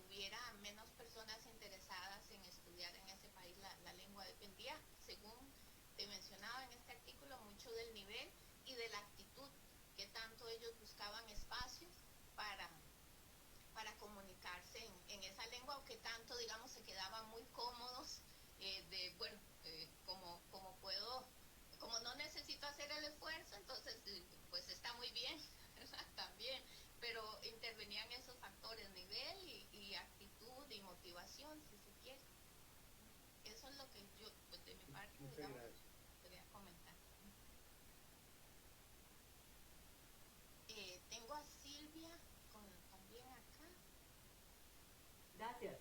hubiera menos personas interesadas en estudiar en ese país la lengua. Dependía, según te mencionaba en este artículo, mucho del nivel y de la actitud, que tanto ellos buscaban espacios para comunicarse en esa lengua, o que tanto, digamos, se quedaban muy cómodos como no necesito hacer el esfuerzo, entonces pues está muy bien, ¿verdad? También, pero intervenían esos factores, nivel y actitud y motivación, si se quiere. Eso es lo que yo, pues de mi parte, digamos, quería comentar. Tengo a Silvia también acá. Gracias.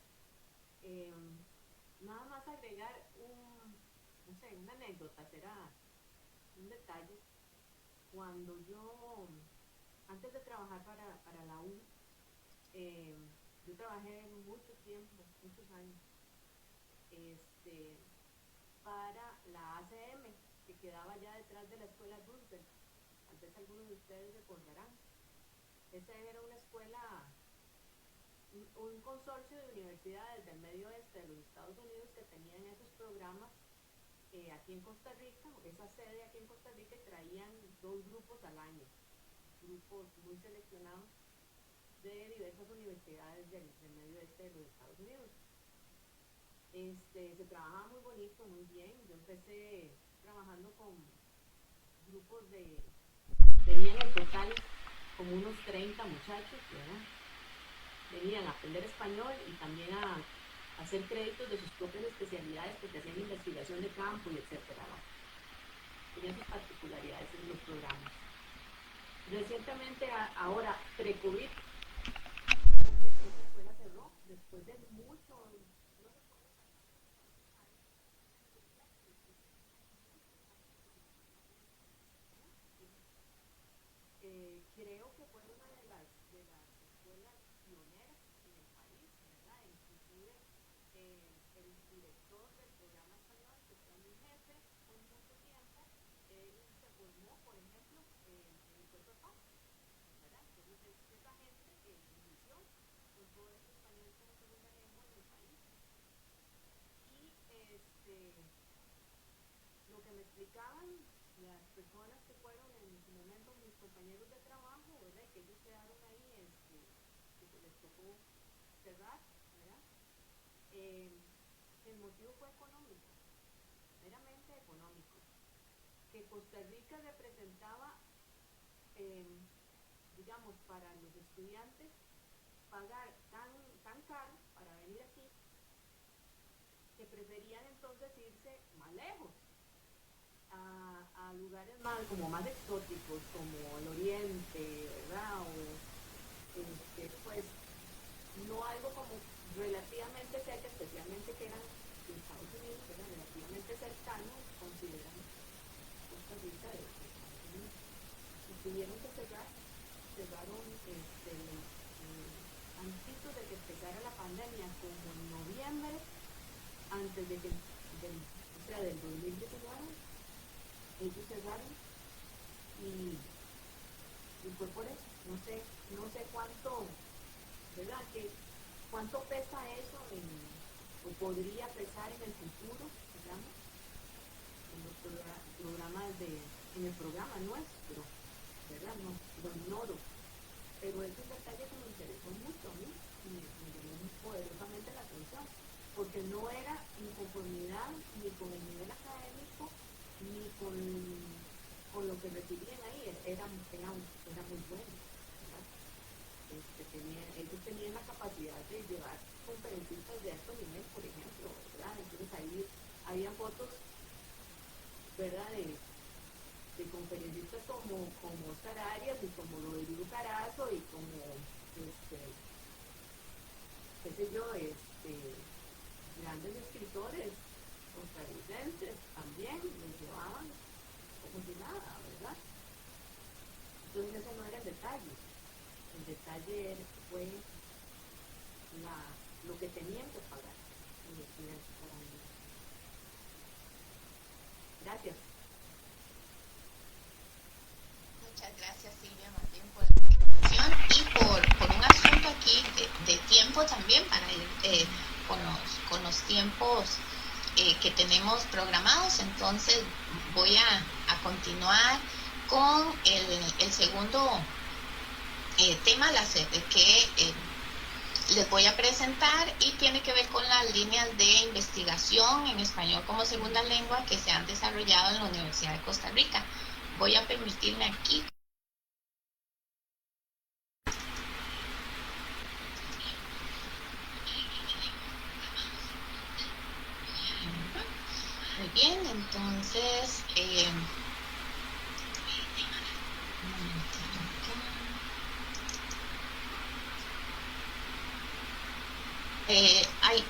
Nada más agregar una anécdota, será un detalle. Cuando yo, antes de trabajar para la U, yo trabajé mucho tiempo, muchos años, para la ACM, que quedaba ya detrás de la escuela Roosevelt. Tal vez algunos de ustedes recordarán. Esa era una escuela, un consorcio de universidades del medio oeste de los Estados Unidos que tenían esos programas aquí en Costa Rica, esa sede aquí en Costa Rica, y traían 2 grupos al año, grupos muy seleccionados de diversas universidades del medio oeste de los Estados Unidos. Se trabajaba muy bonito, muy bien. Yo empecé trabajando con grupos venían en total como unos 30 muchachos, ¿verdad? Venían a aprender español y también a hacer créditos de sus propias especialidades, porque hacían investigación de campo y etcétera. Tenían sus particularidades en los programas. Recientemente, ahora, pre-COVID, esa escuela cerró después de mucho, no recuerdo creo que fue una de las escuelas pioneras en el país, ¿verdad? Inclusive el director del programa español, que fue mi jefe por mucho tiempo, él se formó, por ejemplo, en el Puerto de Paz, ¿verdad? Entonces esa gente inició con todo este español como segunda lengua en el país. Y lo que me explicaban las personas que fueron en su momento mis compañeros de trabajo, ¿verdad? Que ellos quedaron ahí, que se les tocó cerrar, ¿verdad? El motivo fue económico, meramente económico, que Costa Rica representaba, digamos, para los estudiantes pagar tan caro para venir aquí, que preferían entonces irse más lejos, a lugares como más exóticos, como el Oriente, ¿verdad? O pues no algo como relativamente cerca, especialmente que eran en Estados Unidos, que eran relativamente cercanos, consideran Costa Rica de Estados Unidos. Y tuvieron que cerraron antes de que empezara la pandemia, como en noviembre, antes de que del 2019, ellos cerraron y fue por eso. No sé cuánto, ¿verdad? ¿Cuánto pesa eso o podría pesar en el futuro, digamos, en los programas en el programa nuestro, ¿verdad? No, lo ignoro, pero es un detalle que me interesó mucho a mí y me llamó muy poderosamente la atención, porque no era en conformidad ni con el nivel académico ni con lo que recibían ahí. Era muy bueno, ¿verdad? Ellos tenían la capacidad de llevar conferencistas de alto nivel, por ejemplo, ¿verdad? Entonces ahí había fotos, ¿verdad? De conferencistas como Oscar Arias y como Rodrigo Carazo y como qué sé yo, grandes escritores costarricenses también los llevaban como si nada, ¿verdad? Entonces ese no era el detalle. El detalle fue lo que tenían que pagar los estudiantes para venir. Gracias. Muchas gracias, Silvia, más bien por la explicación y por un asunto aquí de tiempo también para ir con los tiempos que tenemos programados. Entonces voy a continuar con el segundo tema que les voy a presentar, y tiene que ver con las líneas de investigación en español como segunda lengua que se han desarrollado en la Universidad de Costa Rica. Voy a permitirme aquí. Muy bien, entonces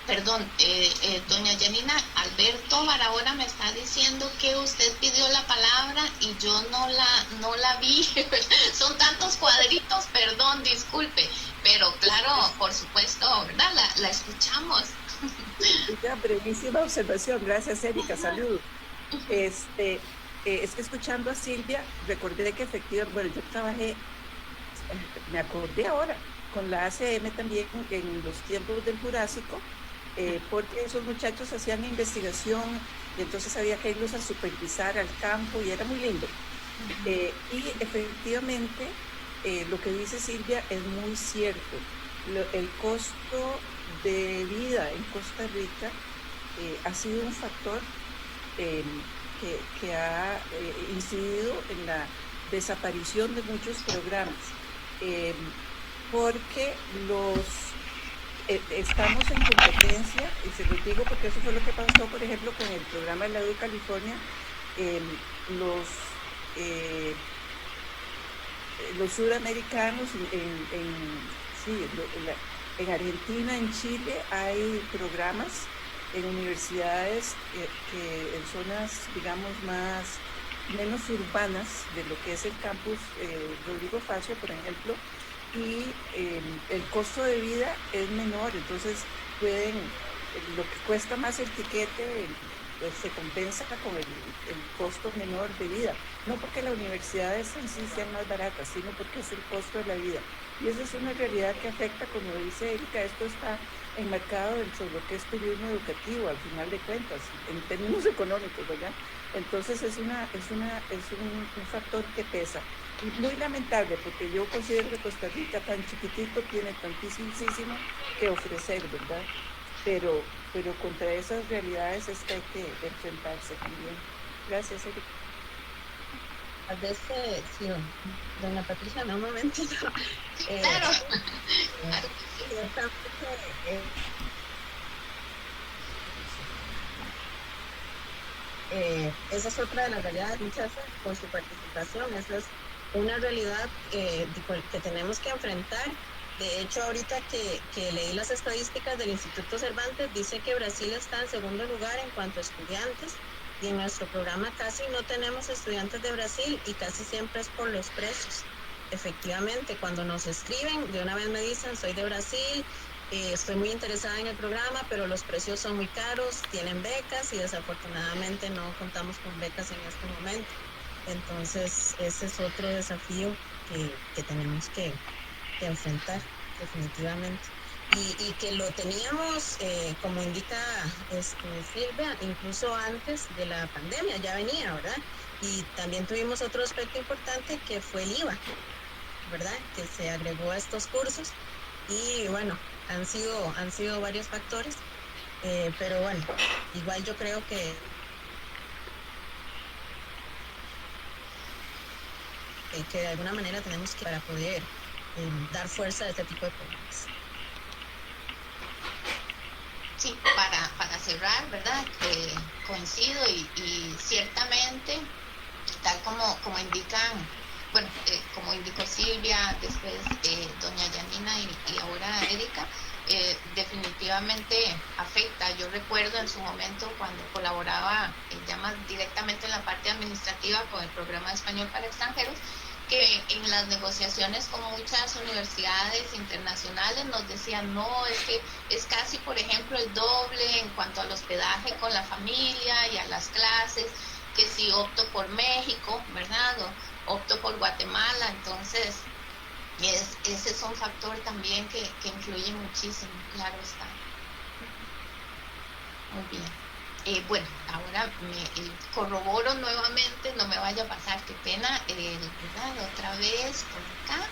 perdón, doña Janina, Alberto Barahona me está diciendo que usted pidió la palabra y yo no la vi. Son tantos cuadritos, perdón, disculpe, pero claro, por supuesto, ¿verdad? La escuchamos. Una brevísima observación, gracias Erika, saludos. Es que escuchando a Silvia, recordé que efectivamente, bueno, yo trabajé, me acordé ahora, con la ACM también en los tiempos del Jurásico, porque esos muchachos hacían investigación y entonces había que irlos a supervisar al campo y era muy lindo. Y efectivamente, lo que dice Silvia es muy cierto. El costo de vida en Costa Rica ha sido un factor que ha incidido en la desaparición de muchos programas, porque estamos en competencia, y se los digo porque eso fue lo que pasó, por ejemplo, con el programa de la Edu California. Los suramericanos en Argentina, en Chile hay programas en universidades que en zonas, digamos, menos urbanas de lo que es el campus Rodrigo Facio, por ejemplo, y el costo de vida es menor, entonces lo que cuesta más el tiquete pues se compensa con el costo menor de vida, no porque las universidades en sí sean más baratas, sino porque es el costo de la vida. Y esa es una realidad que afecta, como dice Erika, esto está enmarcado dentro de lo que es periodismo educativo, al final de cuentas, en términos económicos, ¿verdad? Entonces es un factor que pesa. Y muy lamentable, porque yo considero que Costa Rica, tan chiquitito, tiene tantísimo que ofrecer, ¿verdad? Pero contra esas realidades es que hay que enfrentarse también. Gracias, Erika. A veces, sí, doña Patricia, un momentito. Claro. Esa es otra de las realidades, muchas veces, con su participación. Esa es una realidad que tenemos que enfrentar. De hecho, ahorita que leí las estadísticas del Instituto Cervantes, dice que Brasil está en segundo lugar en cuanto a estudiantes, y en nuestro programa casi no tenemos estudiantes de Brasil, y casi siempre es por los precios. Efectivamente, cuando nos escriben, de una vez me dicen, soy de Brasil, estoy muy interesada en el programa, pero los precios son muy caros, tienen becas y desafortunadamente no contamos con becas en este momento. Entonces, ese es otro desafío que tenemos que enfrentar, definitivamente. Y que lo teníamos, como indica Silvia, incluso antes de la pandemia ya venía, ¿verdad? Y también tuvimos otro aspecto importante que fue el IVA, ¿verdad? Que se agregó a estos cursos, y bueno, han sido varios factores, pero bueno, igual yo creo que de alguna manera tenemos que, para poder dar fuerza a este tipo de programas. Sí, para cerrar, ¿verdad? Coincido y ciertamente, tal como indican, bueno, como indicó Silvia, después doña Janina y ahora Erika, definitivamente afecta. Yo recuerdo en su momento cuando colaboraba ya más directamente en la parte administrativa con el programa de español para extranjeros, que en las negociaciones con muchas universidades internacionales nos decían, no, es que es casi, por ejemplo, el doble en cuanto al hospedaje con la familia y a las clases, que si opto por México, ¿verdad? O opto por Guatemala. Entonces, Ese es un factor también que influye muchísimo, claro está. Muy bien. Bueno, ahora me corroboro nuevamente, no me vaya a pasar, qué pena, ¿verdad? Otra vez por acá,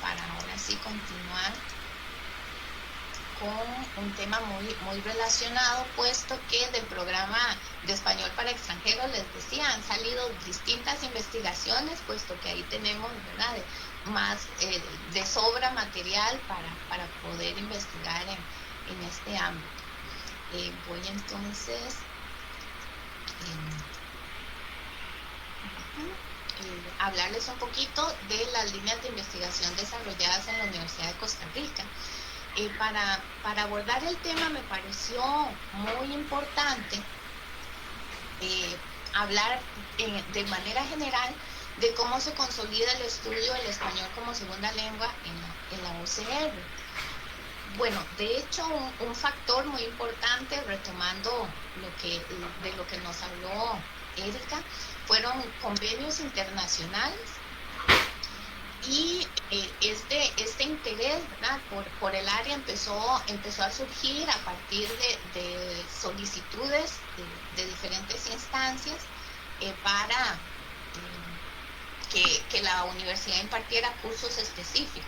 para ahora sí continuar con un tema muy relacionado, puesto que del programa de español para extranjeros, les decía, han salido distintas investigaciones, puesto que ahí tenemos, ¿verdad?, más de sobra material para poder investigar en este ámbito. Voy entonces a hablarles un poquito de las líneas de investigación desarrolladas en la Universidad de Costa Rica. Para abordar el tema me pareció muy importante hablar de manera general de cómo se consolida el estudio del español como segunda lengua en la UCR. Bueno, de hecho, un factor muy importante, retomando de lo que nos habló Erika, fueron convenios internacionales y este interés, ¿verdad?, por el área empezó a surgir a partir de solicitudes de diferentes instancias para que la universidad impartiera cursos específicos.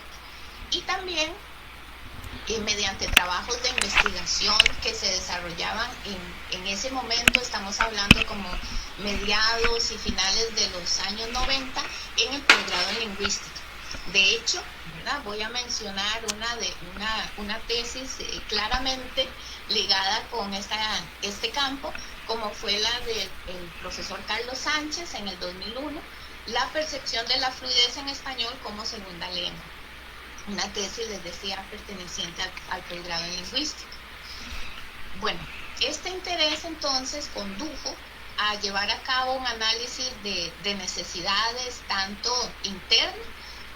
Y también mediante trabajos de investigación que se desarrollaban en ese momento, estamos hablando como mediados y finales de los años 90, en el posgrado en lingüística. De hecho, ¿verdad?, voy a mencionar una tesis claramente ligada con este campo, como fue la del profesor Carlos Sánchez en el 2001, la percepción de la fluidez en español como segunda lengua. Una tesis, les decía, perteneciente al posgrado en lingüística. Bueno, este interés entonces condujo a llevar a cabo un análisis de necesidades tanto internas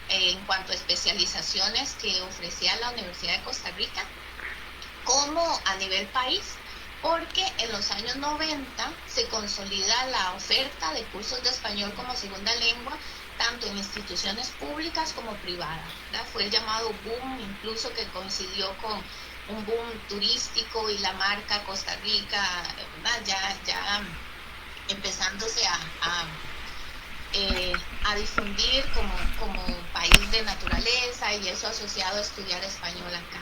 en cuanto a especializaciones que ofrecía la Universidad de Costa Rica, como a nivel país, porque en los años 90 se consolida la oferta de cursos de español como segunda lengua, tanto en instituciones públicas como privadas, ¿verdad? Fue el llamado boom, incluso que coincidió con un boom turístico y la marca Costa Rica, ¿verdad?, ya empezándose a difundir como país de naturaleza, y eso asociado a estudiar español acá.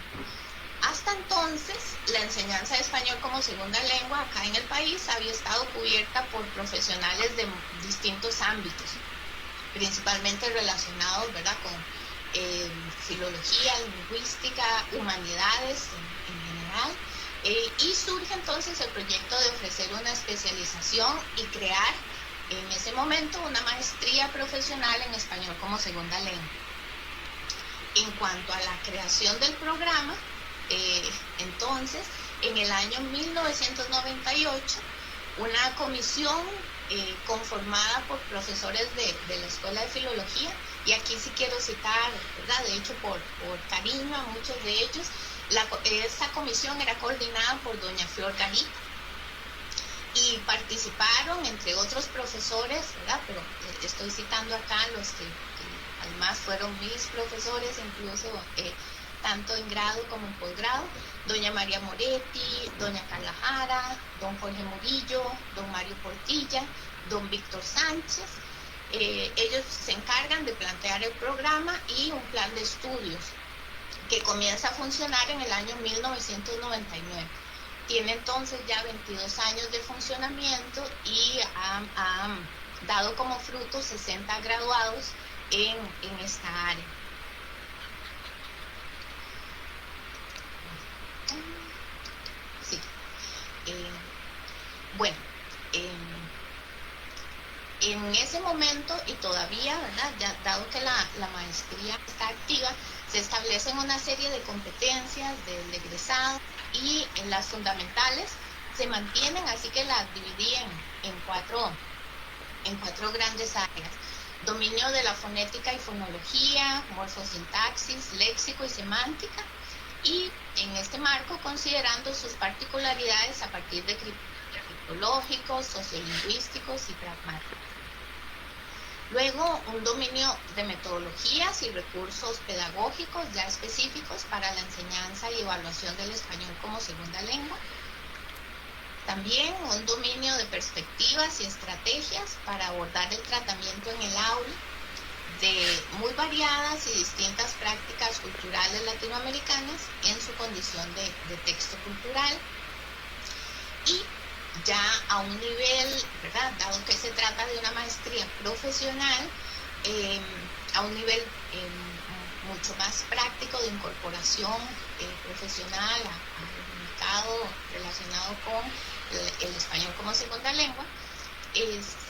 Hasta entonces, la enseñanza de español como segunda lengua acá en el país había estado cubierta por profesionales de distintos ámbitos, principalmente relacionados, ¿verdad?, con filología, lingüística, humanidades en general, y surge entonces el proyecto de ofrecer una especialización y crear en ese momento una maestría profesional en español como segunda lengua. En cuanto a la creación del programa, entonces, en el año 1998, una comisión conformada por profesores de la Escuela de Filología, y aquí sí quiero citar, ¿verdad?, de hecho por cariño a muchos de ellos, esta comisión era coordinada por doña Flor Garita, y participaron entre otros profesores, ¿verdad?, pero estoy citando acá los que además fueron mis profesores, incluso tanto en grado como en posgrado: doña María Moretti, doña Carla Jara, don Jorge Murillo, don Mario Portilla, don Víctor Sánchez. Ellos se encargan de plantear el programa y un plan de estudios que comienza a funcionar en el año 1999. Tiene entonces ya 22 años de funcionamiento y ha dado como fruto 60 graduados en esta área. Sí. Bueno, en ese momento, y todavía, ¿verdad?, ya, dado que la maestría está activa, se establecen una serie de competencias del egresado, y en las fundamentales se mantienen, así que las dividí en cuatro grandes áreas: dominio de la fonética y fonología, morfosintaxis, léxico y semántica, y en este marco considerando sus particularidades a partir de criterios metodológicos, sociolingüísticos y pragmáticos. Luego, un dominio de metodologías y recursos pedagógicos ya específicos para la enseñanza y evaluación del español como segunda lengua. También un dominio de perspectivas y estrategias para abordar el tratamiento en el aula de muy variadas y distintas prácticas culturales latinoamericanas en su condición de texto cultural. Y ya a un nivel, ¿verdad?, dado que se trata de una maestría profesional, a un nivel mucho más práctico de incorporación profesional al mercado relacionado con el español como segunda lengua,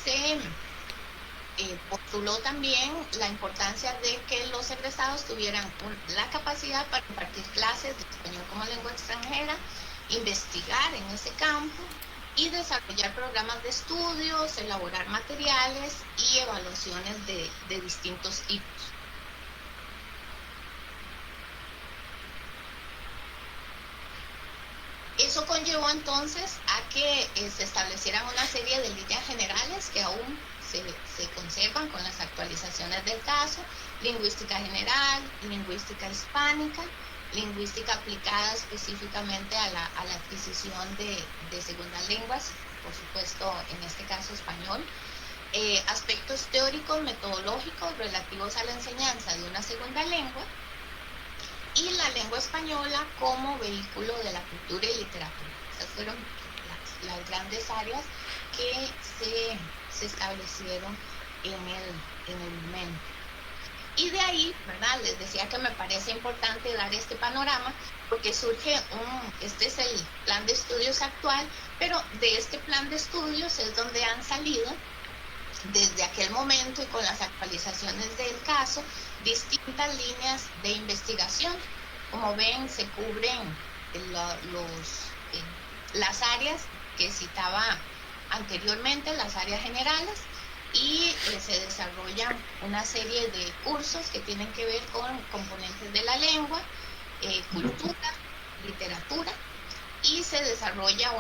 se postuló también la importancia de que los egresados tuvieran la capacidad para impartir clases de español como lengua extranjera, investigar en ese campo y desarrollar programas de estudios, elaborar materiales y evaluaciones de distintos tipos. Eso conllevó entonces a que se establecieran una serie de líneas generales que aún se conservan con las actualizaciones del caso: lingüística general, lingüística hispánica, lingüística aplicada específicamente a la adquisición de segundas lenguas, por supuesto en este caso español, aspectos teóricos, metodológicos relativos a la enseñanza de una segunda lengua, y la lengua española como vehículo de la cultura y literatura. Esas fueron las grandes áreas que se establecieron en el momento. Y de ahí, ¿verdad?, les decía que me parece importante dar este panorama porque surge este es el plan de estudios actual, pero de este plan de estudios es donde han salido desde aquel momento y con las actualizaciones del caso distintas líneas de investigación. Como ven, se cubren las áreas que citaba anteriormente, las áreas generales, y se desarrollan una serie de cursos que tienen que ver con componentes de la lengua, cultura, literatura, y se desarrolla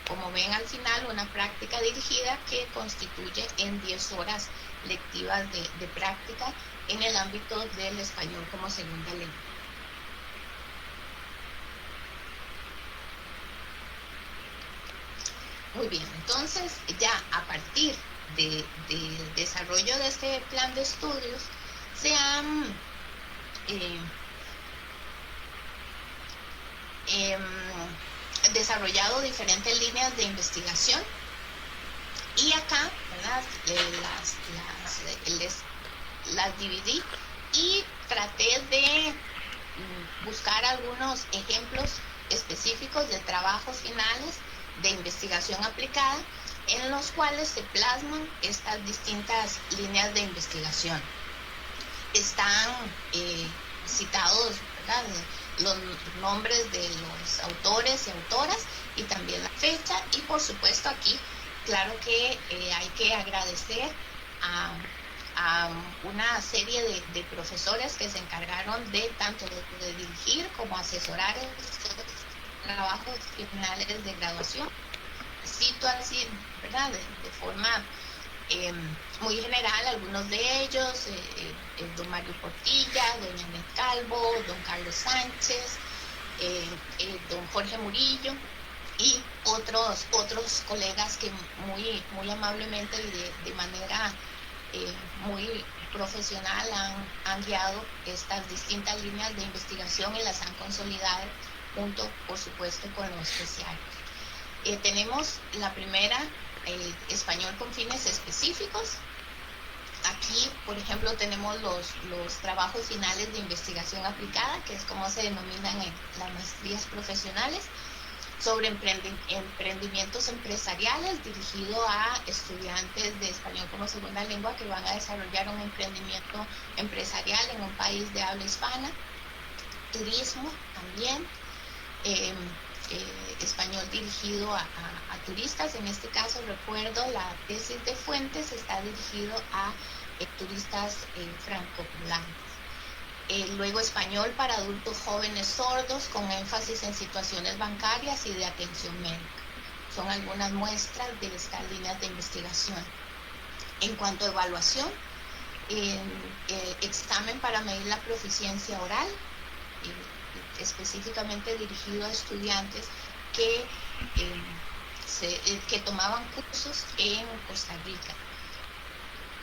como ven al final, una práctica dirigida que constituye en 10 horas lectivas de práctica en el ámbito del español como segunda lengua. Muy bien, entonces ya a partir del desarrollo de este plan de estudios se han desarrollado diferentes líneas de investigación, y acá, ¿verdad?, las dividí y traté de buscar algunos ejemplos específicos de trabajos finales de investigación aplicada en los cuales se plasman estas distintas líneas de investigación. Están citados, ¿verdad?, los nombres de los autores y autoras y también la fecha, y por supuesto aquí, claro que hay que agradecer a una serie de profesores que se encargaron de tanto de dirigir como asesorar estos trabajos finales de graduación. Cito así, ¿verdad?, de forma muy general algunos de ellos: don Mario Portilla, doña Anet Calvo, don Carlos Sánchez, don Jorge Murillo y otros colegas que muy amablemente y de manera muy profesional han guiado estas distintas líneas de investigación y las han consolidado junto, por supuesto, con los especiales. Tenemos la primera, español con fines específicos. Aquí, por ejemplo, tenemos los trabajos finales de investigación aplicada, que es como se denominan en las maestrías profesionales, sobre emprendimientos empresariales, dirigido a estudiantes de español como segunda lengua que van a desarrollar un emprendimiento empresarial en un país de habla hispana. Turismo también, español dirigido a turistas. En este caso, recuerdo, la tesis de Fuentes está dirigido a turistas francopolanos. Luego, español para adultos jóvenes sordos, con énfasis en situaciones bancarias y de atención médica. Son algunas muestras de estas líneas de investigación. En cuanto a evaluación, examen para medir la proficiencia oral, específicamente dirigido a estudiantes que tomaban cursos en Costa Rica.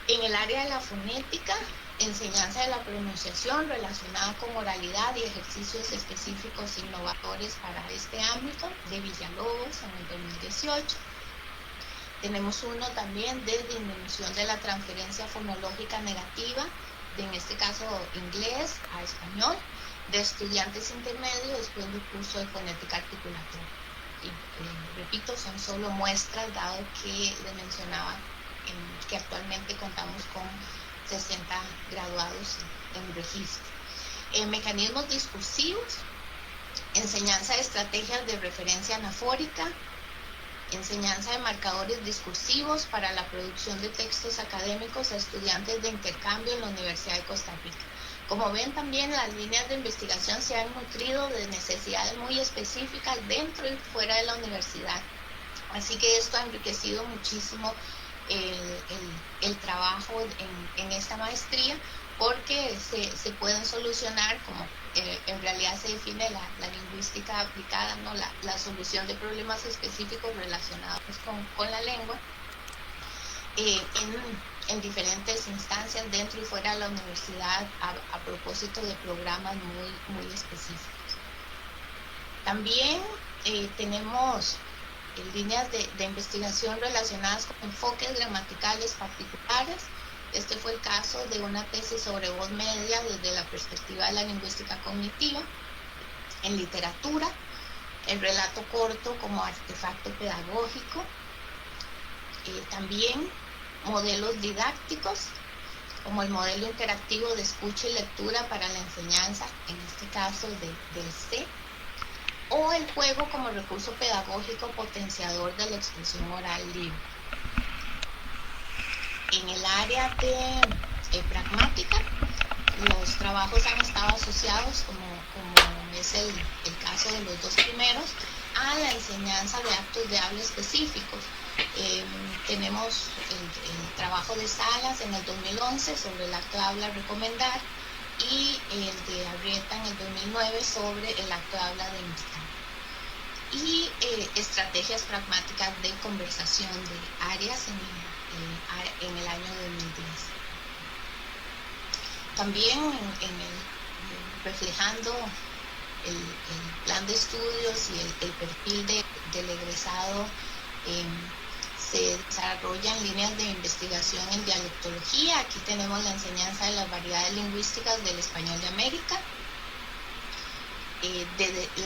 En el área de la fonética, enseñanza de la pronunciación relacionada con oralidad y ejercicios específicos innovadores para este ámbito de Villalobos en el 2018. Tenemos uno también de disminución de la transferencia fonológica negativa, en este caso inglés a español, de estudiantes intermedios después del curso de fonética articulatoria. Y, repito, son solo muestras, dado que les mencionaba que actualmente contamos con 60 graduados en registro. Mecanismos discursivos, enseñanza de estrategias de referencia anafórica, enseñanza de marcadores discursivos para la producción de textos académicos a estudiantes de intercambio en la Universidad de Costa Rica. Como ven, también las líneas de investigación se han nutrido de necesidades muy específicas dentro y fuera de la universidad. Así que esto ha enriquecido muchísimo el trabajo en esta maestría, porque se pueden solucionar, como en realidad se define la lingüística aplicada, ¿no? La solución de problemas específicos relacionados con la lengua en diferentes instancias dentro y fuera de la universidad a propósito de programas muy específicos. También tenemos líneas de investigación relacionadas con enfoques gramaticales particulares. Este fue el caso de una tesis sobre voz media desde la perspectiva de la lingüística cognitiva, en literatura, el relato corto como artefacto pedagógico, también modelos didácticos, como el modelo interactivo de escucha y lectura para la enseñanza, en este caso del C, o el juego como recurso pedagógico potenciador de la expresión oral libre. En el área de pragmática, los trabajos han estado asociados, como es el caso de los dos primeros, a la enseñanza de actos de habla específicos. Tenemos el trabajo de Salas en el 2011 sobre el acto de habla a recomendar, y el de Arrieta en el 2009 sobre el acto de habla de invitar. Y estrategias pragmáticas de conversación de Arias en el año 2010. También reflejando el plan de estudios y el perfil del egresado, se desarrollan líneas de investigación en dialectología. Aquí tenemos la enseñanza de las variedades lingüísticas del español de América,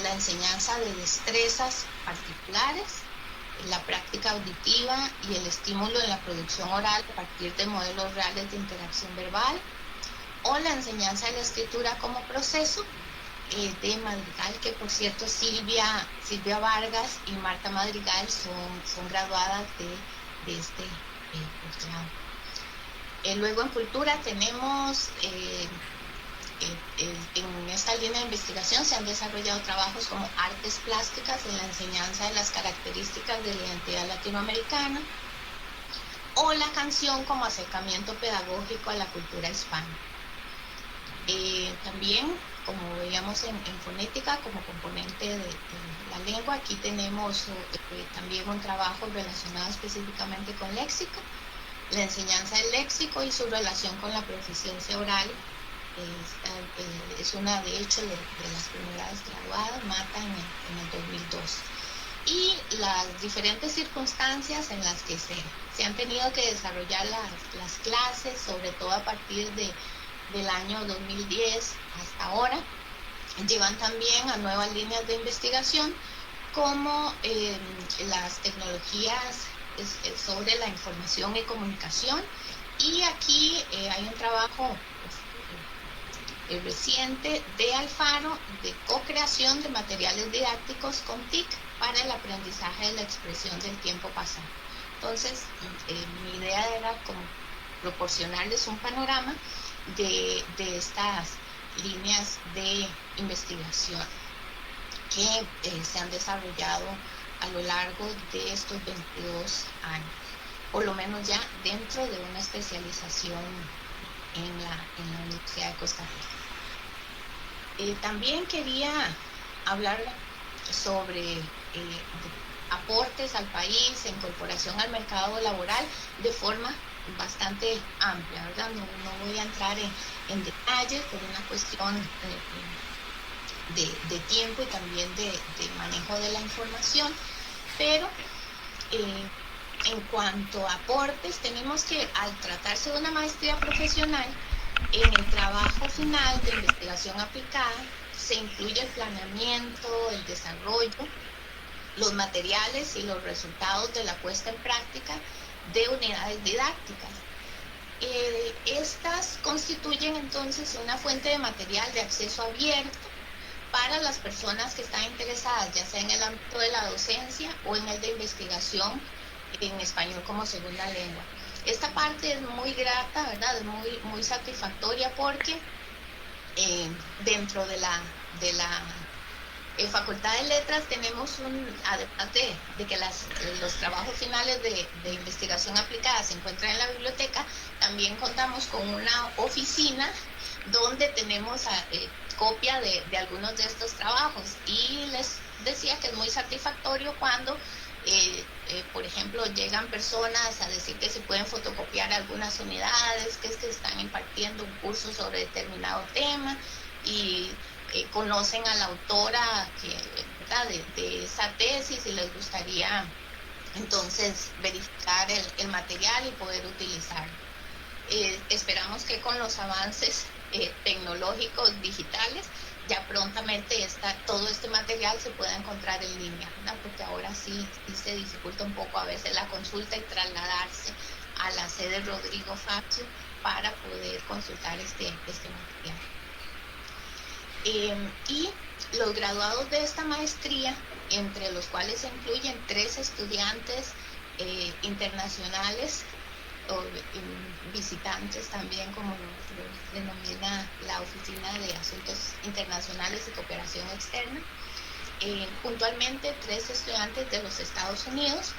la enseñanza de destrezas particulares, la práctica auditiva y el estímulo en la producción oral a partir de modelos reales de interacción verbal, o la enseñanza de la escritura como proceso de Madrigal, que por cierto Silvia Vargas y Marta Madrigal son graduadas de este posgrado. Luego en cultura tenemos, en esta línea de investigación se han desarrollado trabajos como artes plásticas en la enseñanza de las características de la identidad latinoamericana, o la canción como acercamiento pedagógico a la cultura hispana. También, como veíamos en fonética como componente de la lengua, aquí tenemos también un trabajo relacionado específicamente con léxico, la enseñanza del léxico y su relación con la proficiencia oral. Es una, de hecho, de las primeras graduadas, Mata, en el 2002. Y las diferentes circunstancias en las que se han tenido que desarrollar las clases, sobre todo a partir del año 2010 hasta ahora, llevan también a nuevas líneas de investigación, como las tecnologías sobre la información y comunicación. Y aquí hay un trabajo reciente de Alfaro de co-creación de materiales didácticos con TIC para el aprendizaje de la expresión del tiempo pasado. Entonces, mi idea era como proporcionarles un panorama de estas líneas de investigación que se han desarrollado a lo largo de estos 22 años, por lo menos ya dentro de una especialización en la Universidad de Costa Rica. También quería hablar sobre aportes al país, incorporación al mercado laboral de forma bastante amplia, ¿verdad? No voy a entrar en detalles por una cuestión de tiempo y también de manejo de la información, pero en cuanto a aportes, tenemos que, al tratarse de una maestría profesional, en el trabajo final de investigación aplicada se incluye el planeamiento, el desarrollo, los materiales y los resultados de la puesta en práctica de unidades didácticas. Estas constituyen entonces una fuente de material de acceso abierto para las personas que están interesadas, ya sea en el ámbito de la docencia o en el de investigación en español como segunda lengua. Esta parte es muy grata, ¿verdad? Es muy satisfactoria porque dentro de la Facultad de Letras tenemos además de que los trabajos finales de investigación aplicada se encuentran en la biblioteca, también contamos con una oficina donde tenemos copia de algunos de estos trabajos, y les decía que es muy satisfactorio cuando por ejemplo, llegan personas a decir que se pueden fotocopiar algunas unidades, que están impartiendo un curso sobre determinado tema y conocen a la autora de esa tesis y les gustaría entonces verificar el material y poder utilizarlo. Esperamos que con los avances tecnológicos digitales ya prontamente todo este material se pueda encontrar en línea, ¿verdad? Porque ahora sí se dificulta un poco a veces la consulta y trasladarse a la sede Rodrigo Facio para poder consultar este material. Y los graduados de esta maestría, entre los cuales se incluyen 3 estudiantes internacionales o visitantes también, como lo denomina la Oficina de Asuntos Internacionales y Cooperación Externa, puntualmente 3 estudiantes de los Estados Unidos.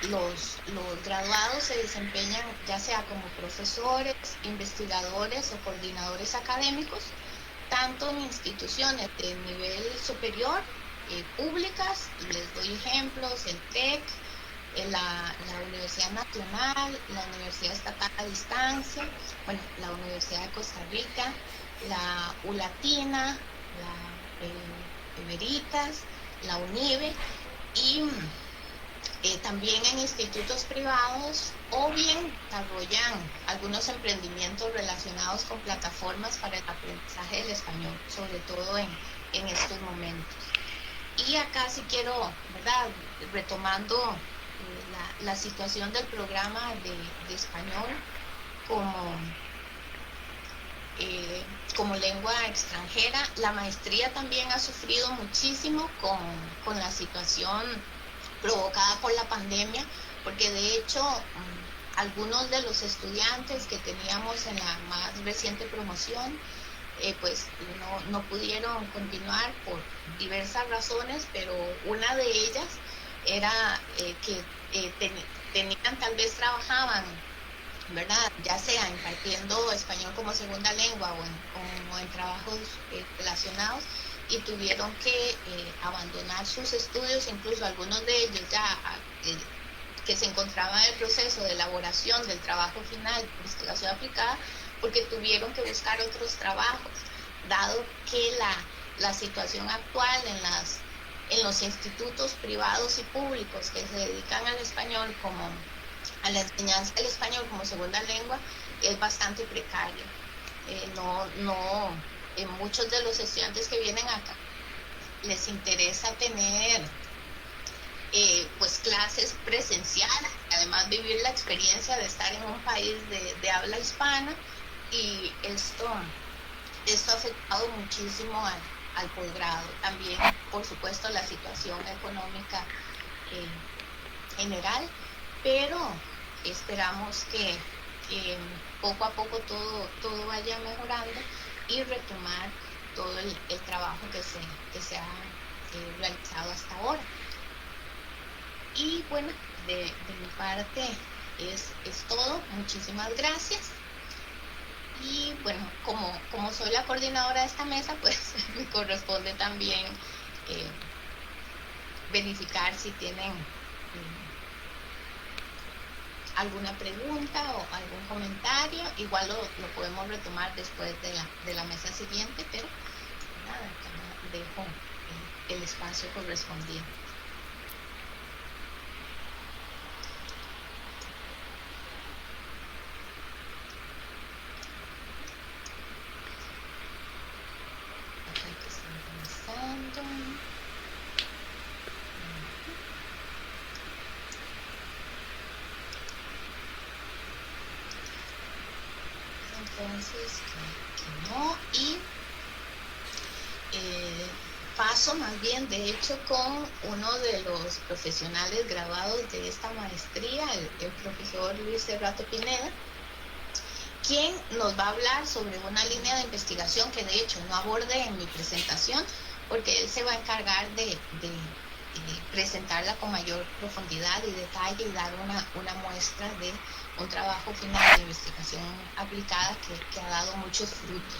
Los graduados se desempeñan ya sea como profesores, investigadores o coordinadores académicos, tanto en instituciones de nivel superior, públicas, les doy ejemplos: el TEC, la Universidad Nacional, la Universidad Estatal a Distancia, la Universidad de Costa Rica, la ULatina, la Veritas, la UNIBE, y también en institutos privados, o bien desarrollan algunos emprendimientos relacionados con plataformas para el aprendizaje del español, sobre todo en estos momentos. Y acá sí quiero, ¿verdad?, retomando la situación del programa de español como lengua extranjera. La maestría también ha sufrido muchísimo con la situación provocada por la pandemia, porque de hecho algunos de los estudiantes que teníamos en la más reciente promoción pues no pudieron continuar por diversas razones, pero una de ellas era que trabajaban, ¿verdad?, ya sea impartiendo español como segunda lengua o en trabajos relacionados, y tuvieron que abandonar sus estudios, incluso algunos de ellos ya que se encontraban en el proceso de elaboración del trabajo final de investigación aplicada, porque tuvieron que buscar otros trabajos, dado que la situación actual en los institutos privados y públicos que se dedican al español, como a la enseñanza del español como segunda lengua, es bastante precaria. Muchos de los estudiantes que vienen acá les interesa tener pues clases presenciales, además vivir la experiencia de estar en un país de habla hispana, y esto ha afectado muchísimo al posgrado. También, por supuesto, la situación económica general, pero esperamos que poco a poco todo vaya mejorando y retomar todo el trabajo que se ha realizado hasta ahora. Y bueno, de mi parte es todo. Muchísimas gracias. Y bueno, como soy la coordinadora de esta mesa, pues me corresponde también verificar si tienen alguna pregunta o algún comentario. Igual lo podemos retomar después de la mesa siguiente, pero nada, dejo el espacio correspondiente. Acá que están comenzando. Entonces, que no. Y paso más bien, de hecho, con uno de los profesionales graduados de esta maestría, el profesor Luis Cerrato Pineda, quien nos va a hablar sobre una línea de investigación que de hecho no abordé en mi presentación, porque él se va a encargar de presentarla con mayor profundidad y detalle y dar una muestra de un trabajo final de investigación aplicada que ha dado muchos frutos.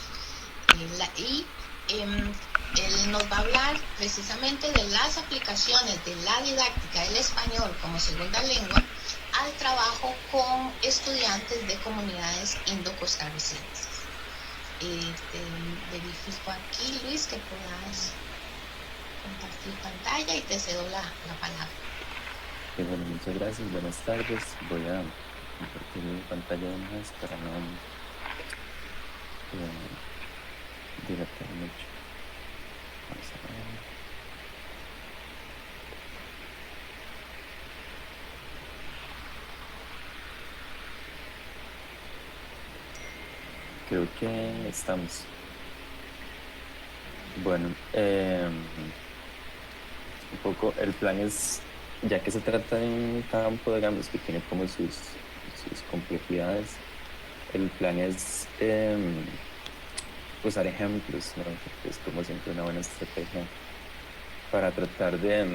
Él nos va a hablar precisamente de las aplicaciones de la didáctica del español como segunda lengua al trabajo con estudiantes de comunidades indo-costarricenses. Verifico aquí, Luis, que puedas compartir pantalla y te cedo la palabra. Bueno, muchas gracias, buenas tardes. Voy a compartir mi pantalla de una vez para no dilatar mucho. Vamos a ver. Creo que estamos. Bueno, un poco el plan es, ya que se trata de un campo, digamos, que tiene como sus complejidades, el plan es usar ejemplos, ¿no? Que es como siempre una buena estrategia para tratar de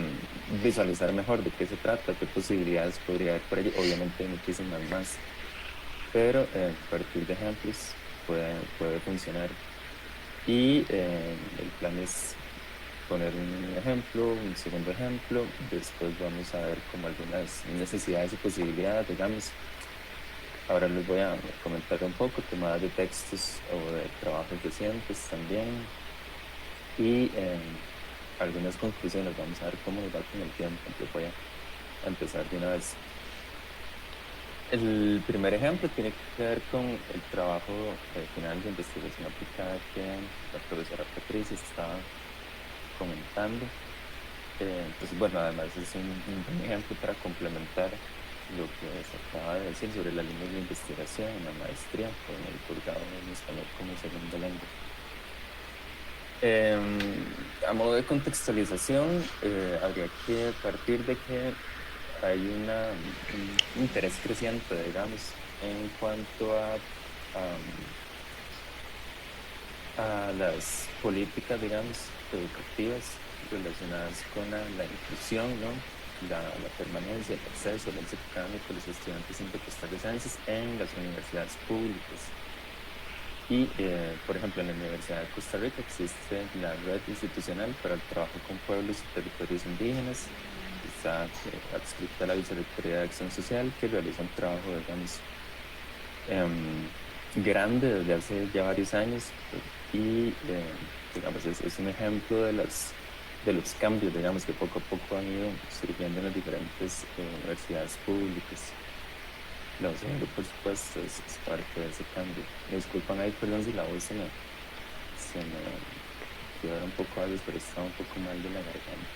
visualizar mejor de qué se trata, qué posibilidades podría haber por ello. Obviamente hay muchísimas más, pero a partir de ejemplos puede funcionar. Y el plan es poner un ejemplo, un segundo ejemplo, después vamos a ver como algunas necesidades y posibilidades, digamos. Ahora les voy a comentar un poco tomadas de textos o de trabajos recientes también, y algunas conclusiones. Vamos a ver cómo nos va con el tiempo. Yo voy a empezar de una vez. El primer ejemplo tiene que ver con el trabajo final de investigación aplicada que la profesora Patricia estaba comentando. Entonces, bueno, además es un buen ejemplo para complementar lo que se acaba de decir sobre las líneas de investigación en la maestría con el posgrado en español como segunda lengua. A modo de contextualización, habría que partir de que hay un interés creciente, digamos, en cuanto a las políticas, digamos, educativas relacionadas con la inclusión, ¿no? La permanencia, el acceso, el éxito académico de los estudiantes indo-costarricenses en las universidades públicas. Y, por ejemplo, en la Universidad de Costa Rica existe la Red Institucional para el Trabajo con Pueblos y Territorios Indígenas. Está adscrita a la Vicerrectoría de Acción Social, que realiza un trabajo, digamos, grande desde hace ya varios años, y digamos, es un ejemplo de los cambios, digamos, que poco a poco han ido surgiendo en las diferentes universidades públicas. La docente, por supuesto, es parte de ese cambio. Me disculpan ahí, perdón si la voz se me quedó un poco algo, pero estaba un poco mal de la garganta.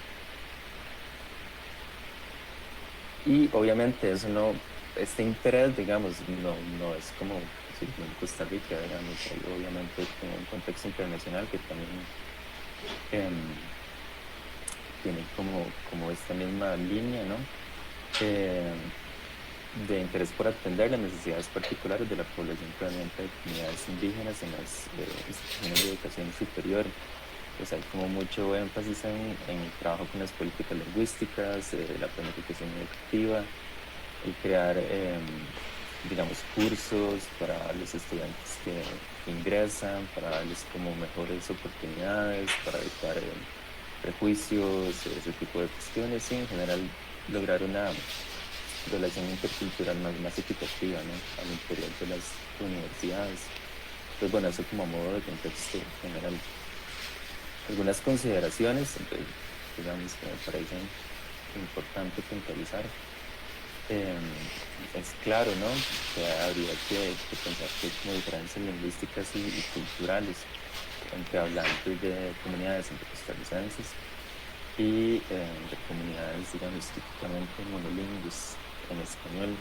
Y obviamente eso no, este interés, digamos, no es como en Costa Rica, digamos, hay obviamente un contexto internacional que también tiene como esta misma línea, ¿no? De interés por atender las necesidades particulares de la población proveniente de comunidades indígenas en las instituciones de educación superior. Pues hay como mucho énfasis en el trabajo con las políticas lingüísticas, la planificación educativa, el crear, digamos, cursos para los estudiantes que ingresan, para darles como mejores oportunidades, para evitar prejuicios, ese tipo de cuestiones y en general lograr una relación intercultural más equitativa, ¿no? Al interior de las universidades. Pues bueno, eso como a modo de contexto general. Algunas consideraciones, digamos, que me parecen importante puntualizar. Es claro, ¿no? Que habría que pensar que hay como diferencias lingüísticas y culturales entre hablantes de comunidades entre costarricenses y de comunidades, digamos, típicamente monolingües en español.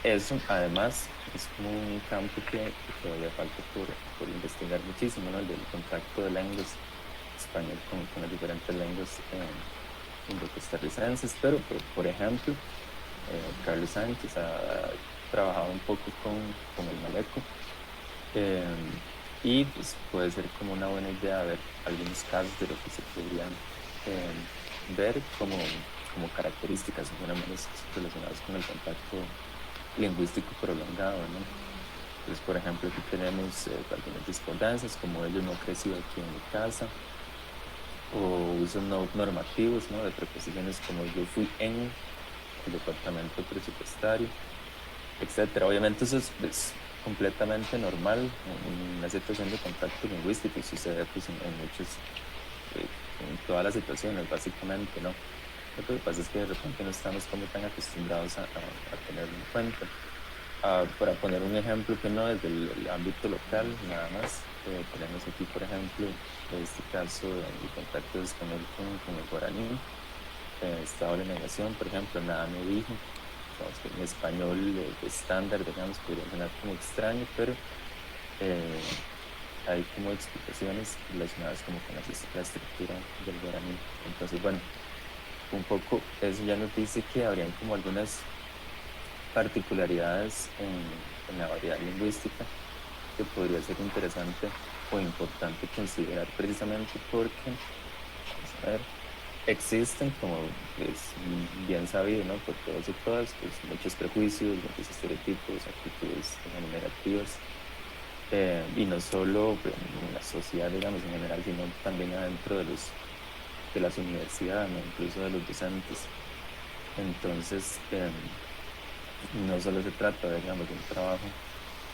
Eso, además, es como un campo que todavía falta por investigar muchísimo, ¿no? El del contacto de lenguas español con las diferentes lenguas indocostarricenses, pero por ejemplo, Carlos Sánchez ha trabajado un poco con el maleco y pues puede ser como una buena idea ver algunos casos de lo que se podrían ver como características o fenómenos relacionados con el contacto lingüístico prolongado, ¿no? Entonces, por ejemplo, aquí tenemos algunas discordancias, como ellos no creció aquí en mi casa, o usos no normativos, ¿no? De preposiciones como yo fui en el departamento presupuestario, etcétera. Obviamente eso es completamente normal en una situación de contacto lingüístico y sucede pues, en todas las situaciones, básicamente, ¿no? Lo que pasa es que de repente no estamos como tan acostumbrados a tenerlo en cuenta. Para poner un ejemplo que no desde el ámbito local, nada más, tenemos aquí, por ejemplo, en este caso, el contacto de español con el guaraní, estado de negación, por ejemplo, nada me dijo. Digamos que en español estándar, digamos, podría sonar como extraño, pero hay como explicaciones relacionadas como con la estructura del guaraní. Entonces, bueno, un poco eso ya nos dice que habrían como algunas particularidades en la variedad lingüística que podría ser interesante o importante considerar precisamente porque, vamos a ver, existen, como es bien sabido, ¿no? Por todos y todas, pues muchos prejuicios, muchos estereotipos, actitudes negativas, y no solo en la sociedad, digamos, en general, sino también adentro de las universidades, ¿no? Incluso de los docentes. Entonces, no solo se trata, digamos, de un trabajo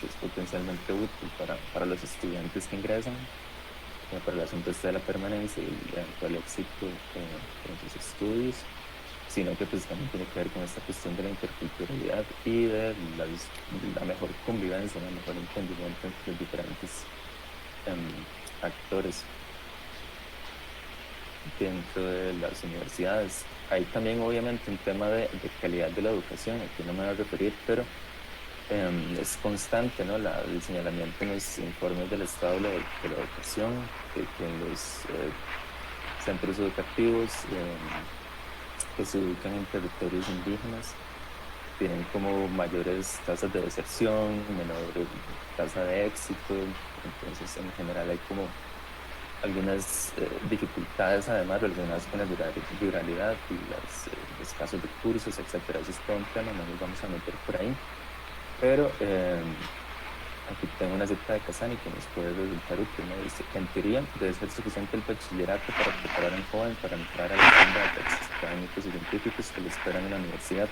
que es potencialmente útil para los estudiantes que ingresan, para el asunto de la permanencia y el eventual éxito en sus estudios, sino que pues también tiene que ver con esta cuestión de la interculturalidad y de la mejor convivencia, el mejor entendimiento entre los diferentes actores dentro de las universidades. Hay también obviamente un tema de calidad de la educación, aquí no me voy a referir, pero es constante, ¿no? El señalamiento en los informes del estado de la educación, que en los centros educativos que se ubican en territorios indígenas tienen como mayores tasas de deserción, menor tasa de éxito, entonces en general hay como algunas dificultades además relacionadas con la ruralidad y los escasos recursos, etcétera. Eso es todo un tema, no nos vamos a meter por ahí. Pero aquí tengo una cita de Casani que nos puede resultar útil, ¿no? Dice, en teoría debe ser suficiente el bachillerato para preparar a un joven para entrar a la senda de textos académicos y científicos que le esperan en la universidad.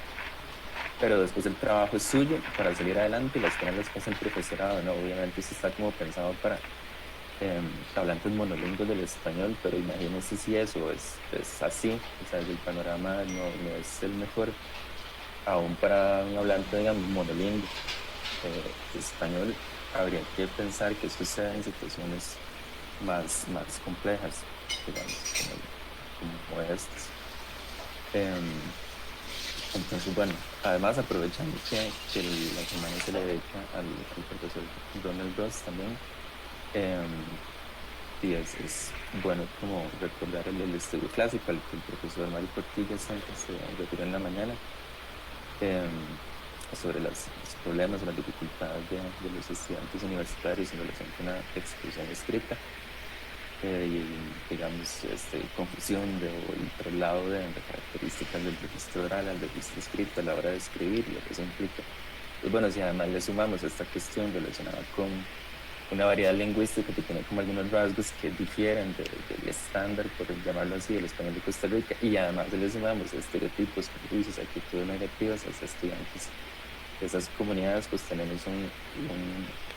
Pero después el trabajo es suyo para salir adelante y las penas las pasa el profesorado, ¿no? Obviamente esto está como pensado para hablantes monolingües del español, pero imagínense si eso es así, o sea, el panorama no es el mejor, aún para un hablante, digamos, monolingüe español, habría que pensar que esto sea en situaciones más complejas, digamos, como estas. Entonces, bueno, además aprovechando que la semana se le dedica al profesor Ronald Ross también, y es bueno como recordar el estudio clásico al que el profesor Mario Portilla se refirió en la mañana, sobre los problemas o las dificultades de los estudiantes universitarios en relación con la expresión escrita. y, digamos, confusión o el traslado de características del registro oral al registro escrito a la hora de escribir y lo que eso implica. Pues bueno, si además le sumamos esta cuestión relacionada con una variedad lingüística que tiene como algunos rasgos que difieren del estándar, por llamarlo así, del español de Costa Rica, y además le sumamos estereotipos, prejuicios, actitudes negativas hacia estudiantes de esas comunidades, pues tenemos un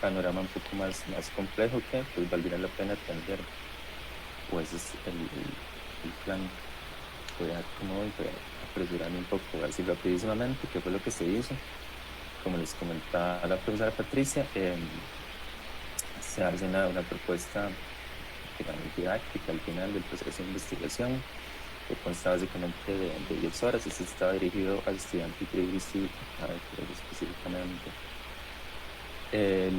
panorama un poco más complejo que pues valdría la pena atender. Pues es el plan. Voy a apresurarme un poco, así rapidísimamente, qué fue lo que se hizo. Como les comentaba la profesora Patricia, se hace una propuesta, digamos, didáctica al final del proceso de investigación, que consta básicamente de 10 horas. Este estaba dirigido al estudiante y específicamente.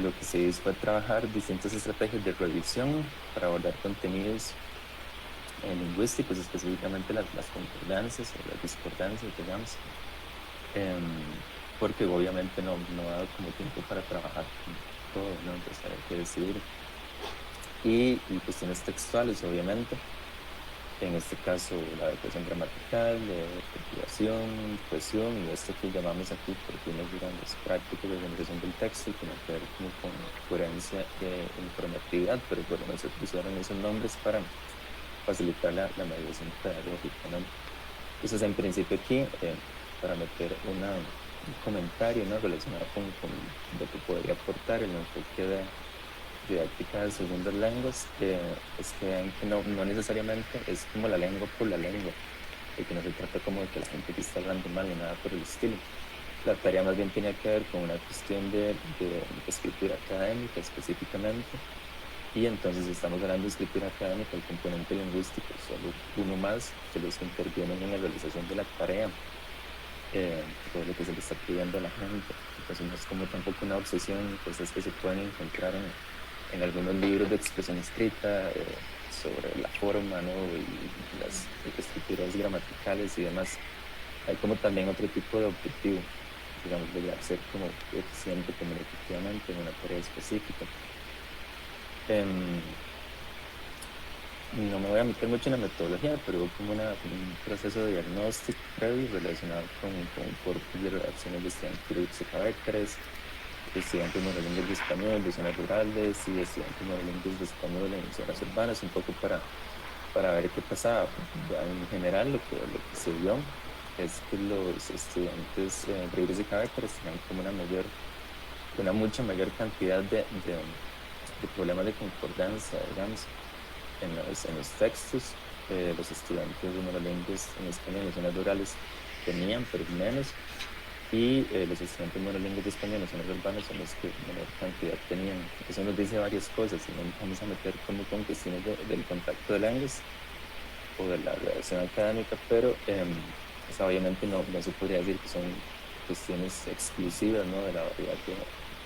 Lo que se hizo fue trabajar distintas estrategias de revisión para abordar contenidos lingüísticos, específicamente las concordancias o las discordancias, digamos, porque obviamente no ha dado como tiempo para trabajar con todo, ¿no? Entonces hay que decidir. Y cuestiones textuales, obviamente. En este caso, la adecuación gramatical, puntuación, cohesión y esto que llamamos aquí por fines, digamos, prácticos de organización del texto, que tiene que ver como con coherencia e informatividad, pero bueno, no se pusieron esos nombres para facilitar la mediación pedagógica, ¿no? Entonces, en principio aquí, para meter un comentario, ¿no?, relacionado con lo que podría aportar el enfoque de didáctica de segundas lenguas, es que vean que no necesariamente es como la lengua por la lengua, y que no se trata como de que la gente que está hablando mal ni nada por el estilo. La tarea más bien tenía que ver con una cuestión de escritura académica específicamente, y entonces estamos hablando de escritura académica, el componente lingüístico es solo uno más de los que intervienen en la realización de la tarea, todo lo que se le está pidiendo a la gente. Entonces no es como tampoco una obsesión, cosas que se pueden encontrar en algunos libros de expresión escrita sobre la forma, ¿no?, y las estructuras gramaticales y demás. Hay como también otro tipo de objetivo, digamos, de ser como eficiente comunicativamente en una tarea específica. No me voy a meter mucho en la metodología, pero hubo como un proceso de diagnóstico previo relacionado con corpus de redacciones de estudiantes de cabecres, estudiantes monolingües de español de zonas rurales y estudiantes monolingües de español en zonas urbanas, un poco para ver qué pasaba. En general, lo que se vio es que los estudiantes libres de cabecres tenían como una mucha mayor cantidad de problemas de concordancia, digamos, en los textos. Los estudiantes monolingües en español en zonas rurales tenían, pero menos, y los estudiantes monolingües de español en zonas urbanas son los que menor cantidad tenían. Eso nos dice varias cosas, y no nos vamos a meter como con cuestiones del contacto de lenguas o de la redacción académica, pero obviamente no se podría decir que son cuestiones exclusivas, ¿no?, de la variedad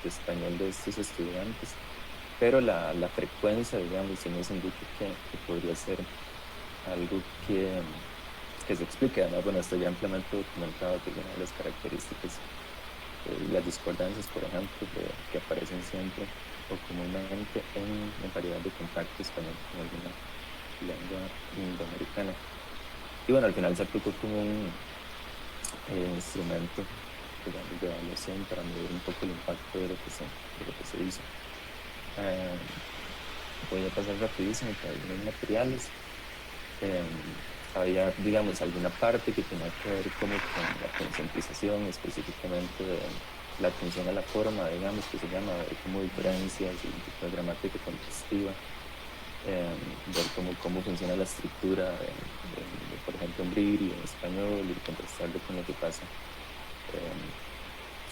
de español de estos estudiantes, pero la frecuencia, digamos, sí nos indica que podría ser algo que se explique. Además, bueno, esto ya ampliamente documentado, que es una de las características, las discordancias, por ejemplo, que aparecen siempre o comúnmente en variedad de contacto español con alguna lengua indoamericana. Y bueno, al final se aplicó como un instrumento, digamos, de evaluación para medir un poco el impacto de lo que se hizo. Voy a pasar rapidísimo por algunos materiales. Había, digamos, alguna parte que tenía que ver como con la concientización, específicamente de la atención a la forma, digamos, que se llama, ver como diferencias y tipo de gramática contestiva, ver cómo funciona la estructura, por ejemplo, en briri, en español, y contrastarlo con lo que pasa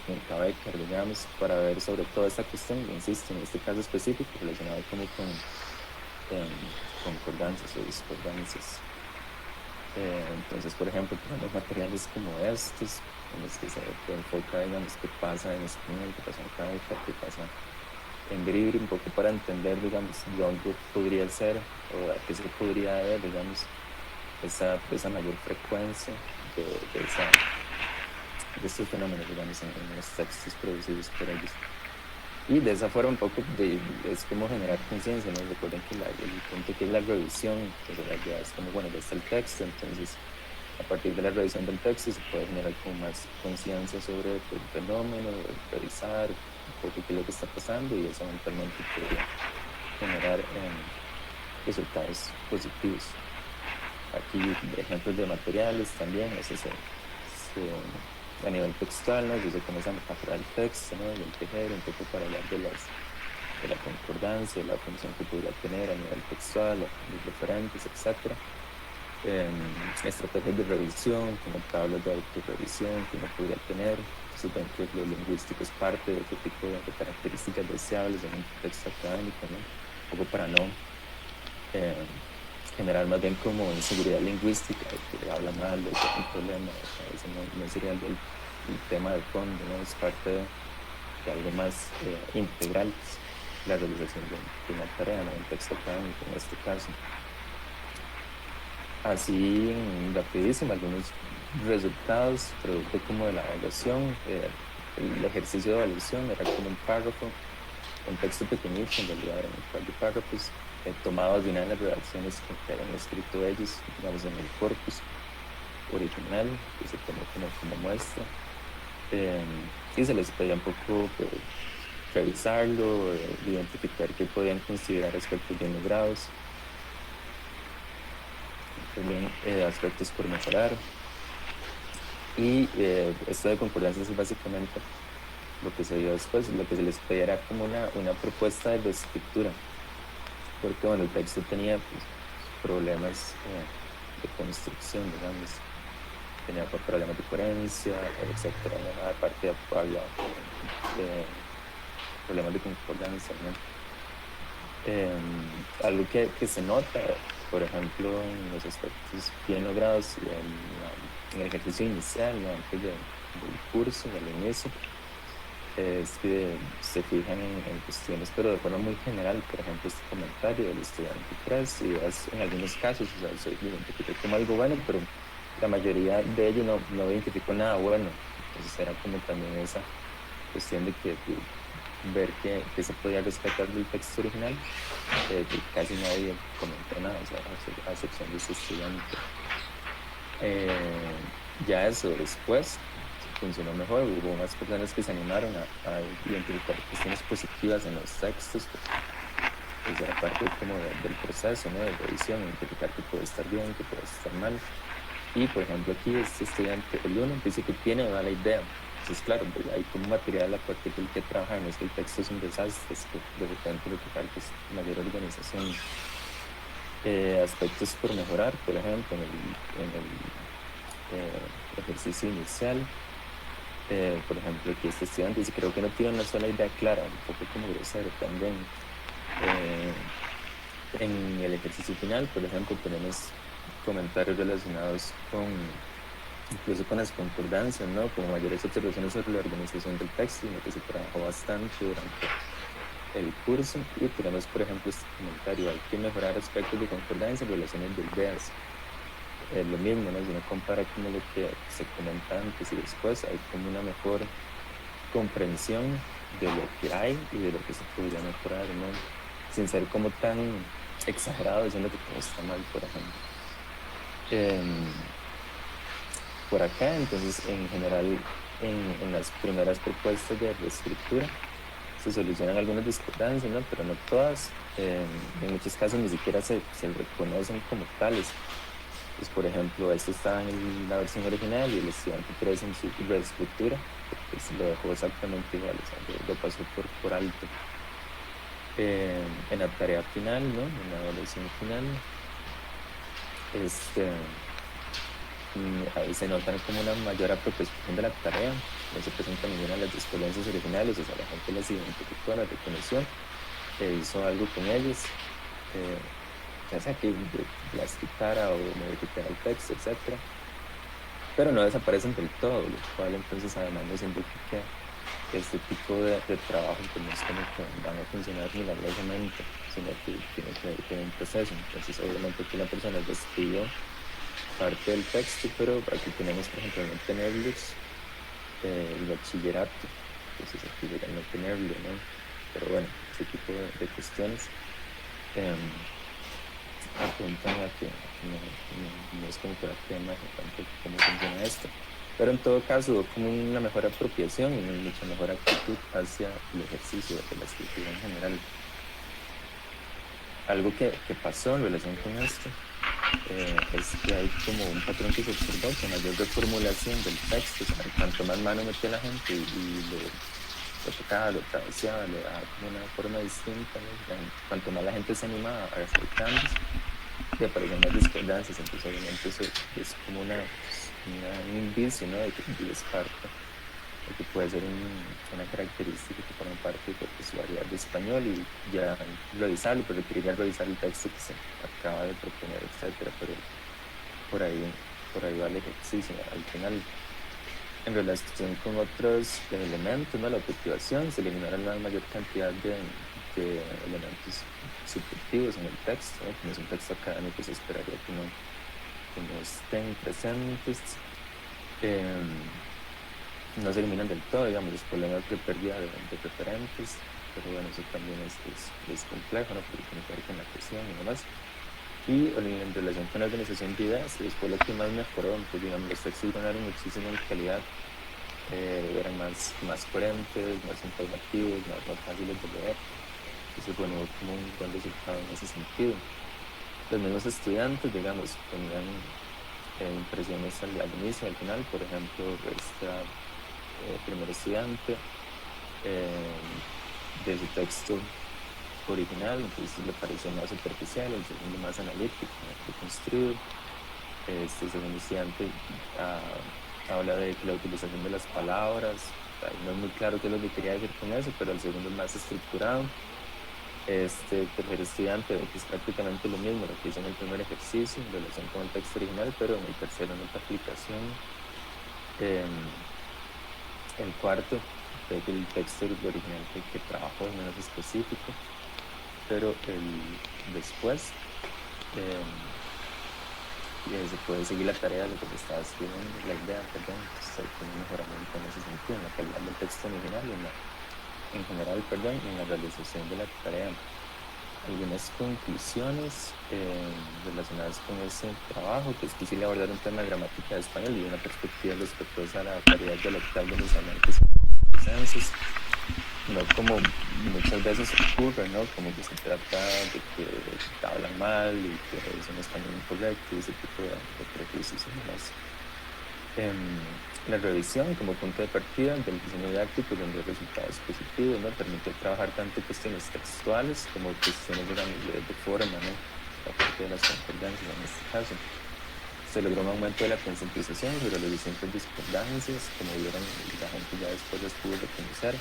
en el Cabecar, digamos, para ver sobre toda esta cuestión, insisto, en este caso específico, relacionado como con concordancias o discordancias. Entonces, por ejemplo, tenemos materiales como estos, en los que se enfoca, digamos, qué pasa en español, qué pasa en Cabecar, qué pasa en briri, un poco para entender, digamos, dónde podría ser o a qué se podría ver, digamos, esa mayor frecuencia de estos fenómenos, digamos, en los textos producidos por ellos. Y de esa forma un poco es como generar conciencia, ¿no? Recuerden que el punto que es la revisión, pues ya es como, bueno, ya está el texto, entonces a partir de la revisión del texto se puede generar como más conciencia sobre el fenómeno, revisar un poco qué es lo que está pasando y eso eventualmente podría generar resultados positivos. Aquí ejemplos de materiales también, a nivel textual, ¿no? Yo sé con esa metáfora del texto, ¿no? Y el tejer, un poco para hablar de la concordancia, la función que podría tener a nivel textual, los referentes, etc. Estrategias de revisión, como tablas de autorrevisión que uno podría tener. Entonces, dentro de lo lingüístico es parte de otro tipo de características deseables en un texto académico, ¿no? Un poco para no generar más bien como inseguridad lingüística, que habla mal, de un problema, eso no sería el tema de fondo, ¿no? Es parte de algo más integral, la realización de una tarea, ¿no? Un texto académico en este caso. Así, rapidísimo, algunos resultados, producto como de la evaluación, el ejercicio de evaluación era como un párrafo, un texto pequeñito, en realidad eran un par de párrafos, tomados de una de las redacciones que habían escrito ellos, digamos en el corpus original, que se tomó como muestra, y se les pedía un poco revisarlo, identificar qué podían considerar aspectos bien logrados, también aspectos por mejorar. Y esto de concordancia es básicamente lo que se dio después, lo que se les pedía era como una propuesta de reescritura, porque bueno, el texto tenía pues, problemas de construcción, digamos, tenía problemas de coherencia, etcétera, ¿no? Aparte había problemas de concordancia, ¿no? Algo que se nota, por ejemplo, en los aspectos bien logrados en el ejercicio inicial, ¿no? Antes del curso, del inicio, es que se fijan en cuestiones, pero de forma muy general, por ejemplo, este comentario del estudiante 3, y es en algunos casos, o sea, se identificó como algo bueno, pero la mayoría de ellos no identificó nada bueno, entonces era como también esa cuestión de ver que se podía rescatar del texto original, que casi nadie comentó nada, o sea, a excepción de ese estudiante. Ya eso después funcionó mejor, hubo más personas que se animaron a identificar cuestiones positivas en los textos, pues era parte como del proceso, ¿no? De revisión, identificar que puede estar bien, que puede estar mal. Y por ejemplo aquí este estudiante, el uno, dice que tiene una mala idea. Entonces claro, pues, hay como material a partir del que trabajar, no es que el texto es un desastre, es que de repente lo que falta es mayor organización. Aspectos por mejorar, por ejemplo, en el ejercicio inicial. Por ejemplo, aquí este estudiante dice, creo que no tiene una sola idea clara, un poco como grosero también. En el ejercicio final, por ejemplo, tenemos comentarios relacionados incluso con las concordancias, ¿no? Como mayores observaciones sobre la organización del texto, en lo que se trabajó bastante durante el curso. Y tenemos, por ejemplo, este comentario, hay que mejorar aspectos de concordancia en relaciones de ideas. Es lo mismo, ¿no? Si uno compara como lo que se comenta antes y después, hay como una mejor comprensión de lo que hay y de lo que se podría mejorar, ¿no? Sin ser como tan exagerado diciendo que todo está mal, por ejemplo. Por acá, entonces, en general, en las primeras propuestas de reescritura se solucionan algunas discordancias, ¿no? Pero no todas. En muchos casos ni siquiera se reconocen como tales. Pues, por ejemplo, esto está en la versión original y el estudiante 3 en su reescritura pues, lo dejó exactamente igual, o sea, lo pasó por alto. En la tarea final, ¿no? En la evaluación final, ahí se notan como una mayor apropiación de la tarea, no se presentan ninguna de las discordancias originales, o sea, la gente las identificó, las reconoció, hizo algo con ellas, ya sea que las quitara o modificara el texto, etc. Pero no desaparecen del todo, lo cual entonces además nos indica que este tipo de trabajo pues, no es como que van a funcionar milagrosamente, sino que tiene que ver con un proceso. Entonces obviamente aquí la persona describió parte del texto, pero aquí tenemos por ejemplo no tenerlos, el bachillerato, entonces aquí llega no tenerlo, ¿no? pero bueno, ese tipo de cuestiones apuntan a que no es como fuera tema tampoco cómo funciona esto. Pero en todo caso, como una mejor apropiación y una mucha mejor actitud hacia el ejercicio de la escritura en general. Algo que pasó en relación con esto es que hay como un patrón que se observó, que mayor reformulación del texto, o sea, cuanto más mano metía la gente y lo tocaba, lo traduciaba, le daba como una forma distinta, ¿no? Cuanto más la gente se animaba a hacer cambios, y aparecían más discordancias, entonces obviamente eso es como un indicio, ¿no? De que es parte, de que puede ser una característica que forma parte de su variedad de español y ya revisarlo, pero requeriría revisar el texto que se acaba de proponer, etcétera, pero por ahí va el ejercicio. Al final, en relación con otros elementos, ¿no? La objetivación, se eliminaron la mayor cantidad de elementos subjetivos en el texto, ¿no? Como es un texto académico, se esperaría que no estén presentes. No se eliminan del todo, digamos, los problemas de pérdida de referentes, pero bueno, eso también es complejo, ¿no? Porque tiene que ver con la cuestión y demás. Y en relación con la organización de ideas, fue lo que más mejoró, pues digamos, los textos ganaron muchísimo en calidad, eran más coherentes, más informativos, más fáciles de leer. Eso fue como un buen resultado en ese sentido. Los mismos estudiantes, digamos, ponían impresiones al inicio y al final. Por ejemplo, esta primer estudiante de su texto original, entonces le pareció más superficial, el segundo más analítico, más construido. Este segundo estudiante habla de la utilización de las palabras, no es muy claro qué es lo que quería decir con eso, pero el segundo es más estructurado. Este tercer estudiante ve que es prácticamente lo mismo lo que hizo en el primer ejercicio en relación con el texto original, pero en el tercero nota aplicación. El cuarto ve que el texto original que trabajó es menos específico, pero después se puede seguir la tarea de lo que se estaba escribiendo, la idea, perdón, hay un mejoramiento en ese sentido, en la calidad del texto original y en general, en la realización de la tarea. Algunas conclusiones relacionadas con ese trabajo, que es difícil abordar un tema de gramática de español y una perspectiva respetuosa a la variedad dialectal de los amantes circunstancias, no como muchas veces ocurre, ¿no? Como que se trata de que hablan mal y que es un español incorrecto y ese tipo de prejuicios y demás. La revisión como punto de partida del diseño didáctico, donde el resultado es positivo, ¿no? Permite trabajar tanto cuestiones textuales como cuestiones de forma, ¿no? La parte de las concordancias en este caso. Se logró un aumento de la concientización sobre las distintas discordancias, como vieron, la gente ya después las pudo reconocer.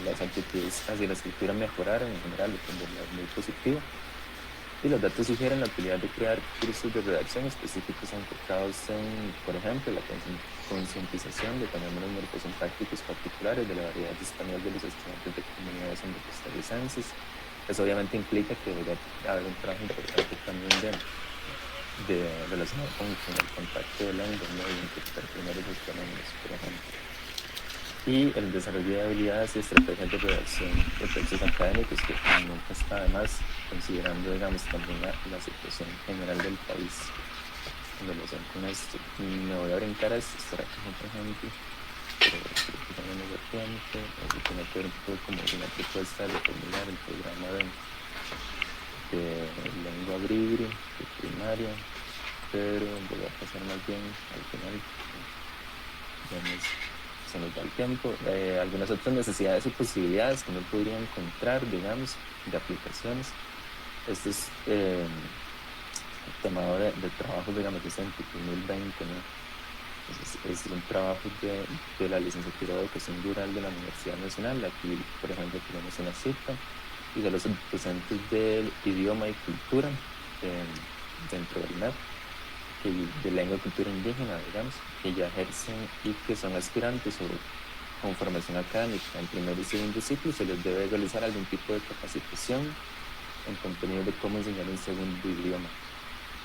Las actitudes hacia la escritura mejoraron en general, lo que es muy positivo. Y los datos sugieren la utilidad de crear cursos de redacción específicos enfocados en, por ejemplo, la concientización de fenómenos morfosintácticos particulares de la variedad de español de los estudiantes de comunidades costarricenses. Eso obviamente implica que debería haber un trabajo importante también de relacionado con el contacto de lengua, ¿no? Y interpretar primero esos fenómenos, por ejemplo. Y el desarrollo de habilidades y estrategias de redacción de textos académicos, que nunca está de más, considerando, digamos, también la situación general del país en relación con esto. Me voy a brincar a estar aquí con otra gente, pero creo que también nos da tiempo. Así que me quedo un poco como una propuesta de reformular el programa de lengua bribri, de primaria, pero voy a pasar más bien al final. Se nos da el tiempo, algunas otras necesidades y posibilidades que uno podría encontrar, digamos, de aplicaciones. Este es tomado de trabajo, digamos, reciente, 2020, ¿no? Es un trabajo de la licenciatura de Educación Rural de la Universidad Nacional. Aquí, por ejemplo, tenemos una cita y de los docentes del idioma y cultura dentro del MEP, de lengua y cultura indígena, digamos, que ya ejercen y que son aspirantes o con formación académica en primer y segundo ciclo, se les debe realizar algún tipo de capacitación en contenido de cómo enseñar un segundo idioma.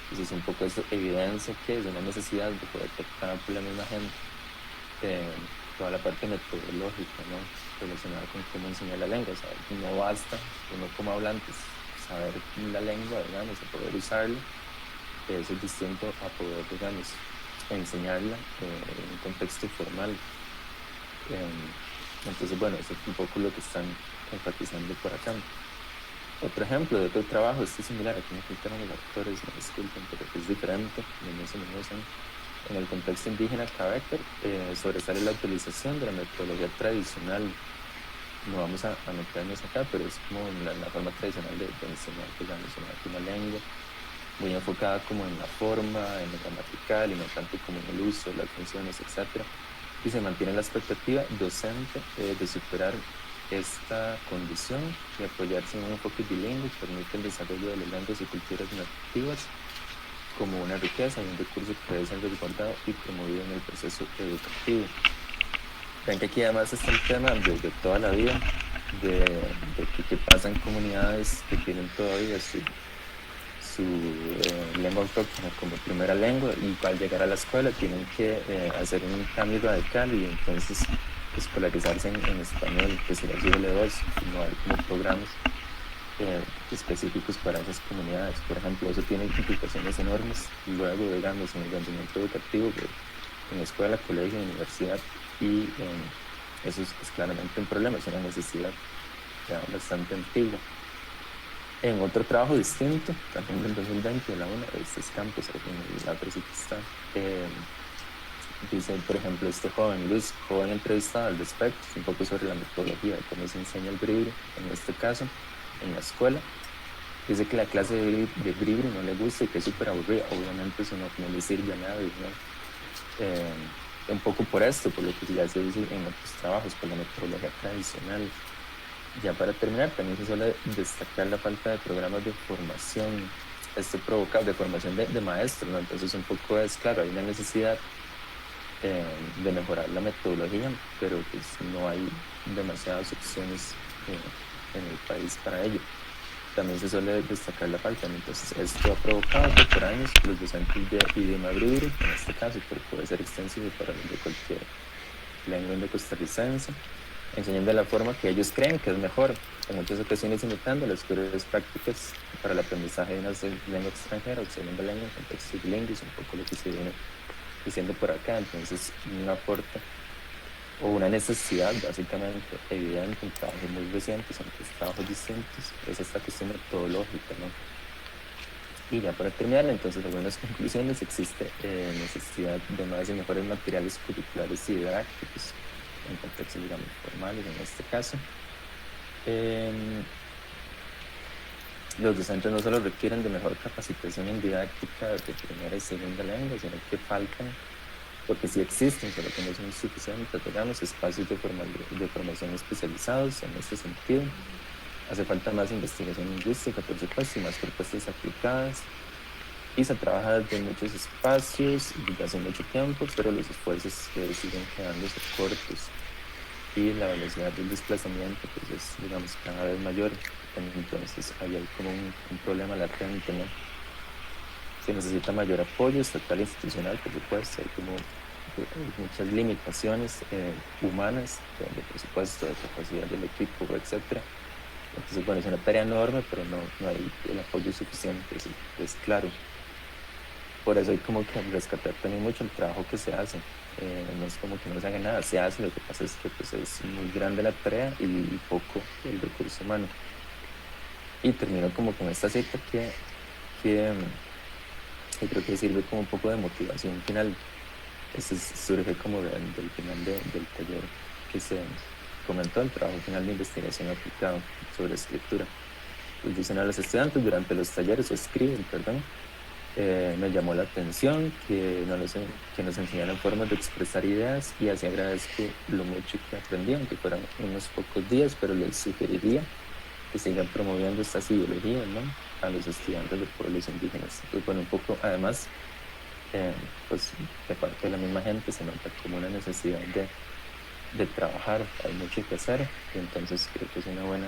Entonces, un poco eso evidencia que es una necesidad de poder tratar por la misma gente toda la parte metodológica, ¿no? Relacionada con cómo enseñar la lengua. O sea, no basta uno como hablantes saber la lengua, digamos, a poder usarla. Eso es distinto a poder, digamos, enseñarla en un contexto formal. Entonces, bueno, eso es un poco lo que están enfatizando por acá. Otro ejemplo de otro trabajo, este es similar, aquí me quitaron los actores, me disculpen, pero es diferente, en el contexto indígena Carácter, sobresale la utilización de la metodología tradicional. No vamos a meternos acá, pero es como la forma tradicional de enseñar, digamos, una lengua, muy enfocada como en la forma, en lo gramatical, y no tanto como en el uso, las funciones, etc. Y se mantiene la expectativa docente de superar esta condición y apoyarse en un enfoque bilingüe que permite el desarrollo de las lenguas y culturas nativas como una riqueza y un recurso que debe ser resguardado y promovido en el proceso educativo. Ven que aquí además está el tema de toda la vida, de que pasa en comunidades que tienen todavía su lengua autóctona como primera lengua, y al llegar a la escuela tienen que hacer un cambio radical y entonces escolarizarse en español, que sería su L2, no hay como programas específicos para esas comunidades. Por ejemplo, eso tiene implicaciones enormes luego, digamos, en el rendimiento educativo en escuela, colegio, universidad, y eso es claramente un problema, es una necesidad ya bastante antigua. En otro trabajo distinto, también del 2020, de la UNA, este es Campos, en la otra sí que está, dice, por ejemplo, este joven Luis, joven entrevistado al respecto, un poco sobre la metodología de cómo se enseña el bribri, en este caso, en la escuela. Dice que la clase de bribri no le gusta y que es súper aburrida. Obviamente eso no le sirve a nadie, ¿no? Un poco por esto, por lo que ya se dice en otros trabajos, por la metodología tradicional. Ya para terminar, también se suele destacar la falta de programas de formación, provoca de formación de maestros, ¿no? Entonces un poco es, claro, hay una necesidad de mejorar la metodología, pero pues no hay demasiadas opciones en el país para ello. También se suele destacar la falta, ¿no? Entonces esto ha provocado que por años los docentes de idioma bribri, en este caso, pero puede ser extensivo para los de cualquier lengua costarricense, enseñan de la forma que ellos creen que es mejor, en muchas ocasiones imitando las peores prácticas para el aprendizaje de una lengua extranjera o segunda lengua en contextos bilingües, un poco lo que se viene diciendo por acá. Entonces, un aporte o una necesidad básicamente evidente en trabajos muy recientes, en tres trabajos distintos, es esta cuestión metodológica, ¿no? Y ya para terminar, entonces, algunas conclusiones: existe necesidad de más y mejores materiales curriculares y didácticos en contextos, digamos, formales en este caso. Los docentes no solo requieren de mejor capacitación en didáctica de primera y segunda lengua, sino que faltan, porque sí existen, pero que no son suficientes, digamos, espacios de formación especializados en este sentido. Hace falta más investigación lingüística, por supuesto, y más propuestas aplicadas. Y se trabaja desde muchos espacios desde hace mucho tiempo, pero los esfuerzos siguen quedándose cortos. Y la velocidad del desplazamiento pues es, digamos, cada vez mayor. Entonces ahí hay como un problema latente, ¿no? Se necesita mayor apoyo estatal e institucional, por supuesto. Hay como muchas limitaciones humanas, de presupuesto, de capacidad del equipo, etc. Entonces, bueno, es una tarea enorme, pero no hay el apoyo suficiente, es claro. Por eso hay como que rescatar también mucho el trabajo que se hace. No es como que no se haga nada, se hace. Lo que pasa es que pues, es muy grande la tarea y poco el recurso humano. Y termino como con esta cita que creo que sirve como un poco de motivación final. Eso surge como del final del taller que se comentó, el trabajo final de investigación aplicado sobre escritura. Pues dicen a los estudiantes durante los talleres, me llamó la atención que nos enseñaran formas de expresar ideas, y así agradezco lo mucho que aprendí, aunque fueran unos pocos días, pero les sugeriría que sigan promoviendo estas ideologías, ¿no?, a los estudiantes de pueblos indígenas. Pues bueno, un poco además, pues de parte de la misma gente se nota como una necesidad de trabajar, hay mucho que hacer, y entonces creo que es una buena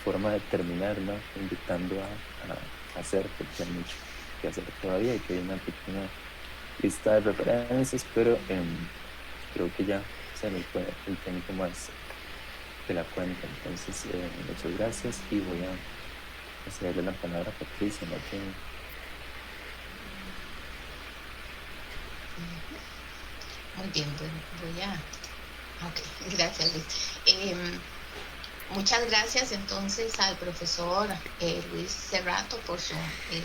forma de terminar, ¿no?, invitando a hacer, porque hay mucho que hacer todavía y que hay una pequeña lista de referencias, pero creo que ya sé, el tiempo más de la cuenta. Entonces, muchas gracias y voy a cederle la palabra a Patricia Martín. Muy bien, voy a... Ok, gracias Luis. Muchas gracias entonces al profesor Luis Cerrato por su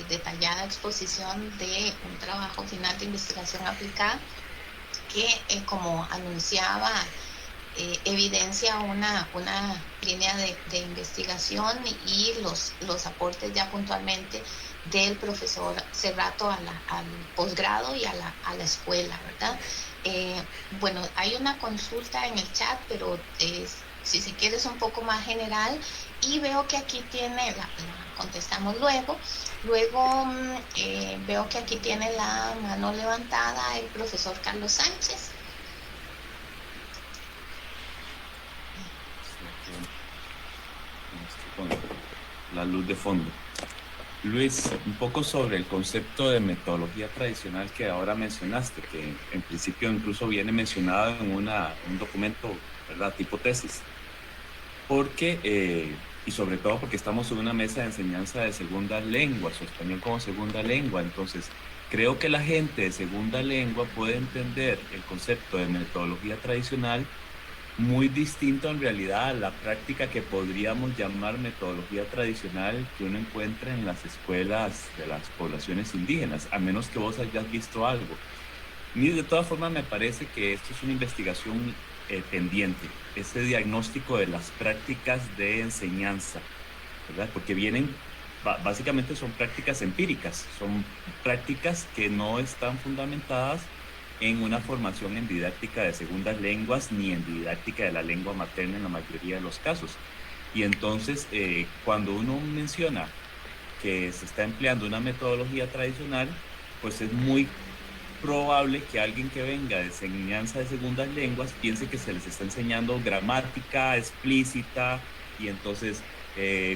detallada exposición de un trabajo final de investigación aplicada que, como anunciaba, evidencia una línea de investigación y los aportes ya puntualmente del profesor Cerrato al posgrado y a la escuela, ¿verdad? Bueno, hay una consulta en el chat, pero si se quiere es un poco más general, y veo que aquí tiene, la contestamos luego veo que aquí tiene la mano levantada el profesor Carlos Sánchez. Con la luz de fondo. Luis, un poco sobre el concepto de metodología tradicional que ahora mencionaste, que en principio incluso viene mencionado en un documento, ¿verdad?, tipo tesis. Porque, y sobre todo porque estamos en una mesa de enseñanza de segundas lenguas, o español como segunda lengua, entonces creo que la gente de segunda lengua puede entender el concepto de metodología tradicional muy distinto en realidad a la práctica que podríamos llamar metodología tradicional que uno encuentra en las escuelas de las poblaciones indígenas, a menos que vos hayas visto algo. A mí de todas formas me parece que esto es una investigación pendiente, este diagnóstico de las prácticas de enseñanza, ¿verdad? Porque básicamente son prácticas empíricas, son prácticas que no están fundamentadas en una formación en didáctica de segundas lenguas ni en didáctica de la lengua materna en la mayoría de los casos. Y entonces, cuando uno menciona que se está empleando una metodología tradicional, pues es muy probable que alguien que venga de enseñanza de segundas lenguas piense que se les está enseñando gramática explícita y entonces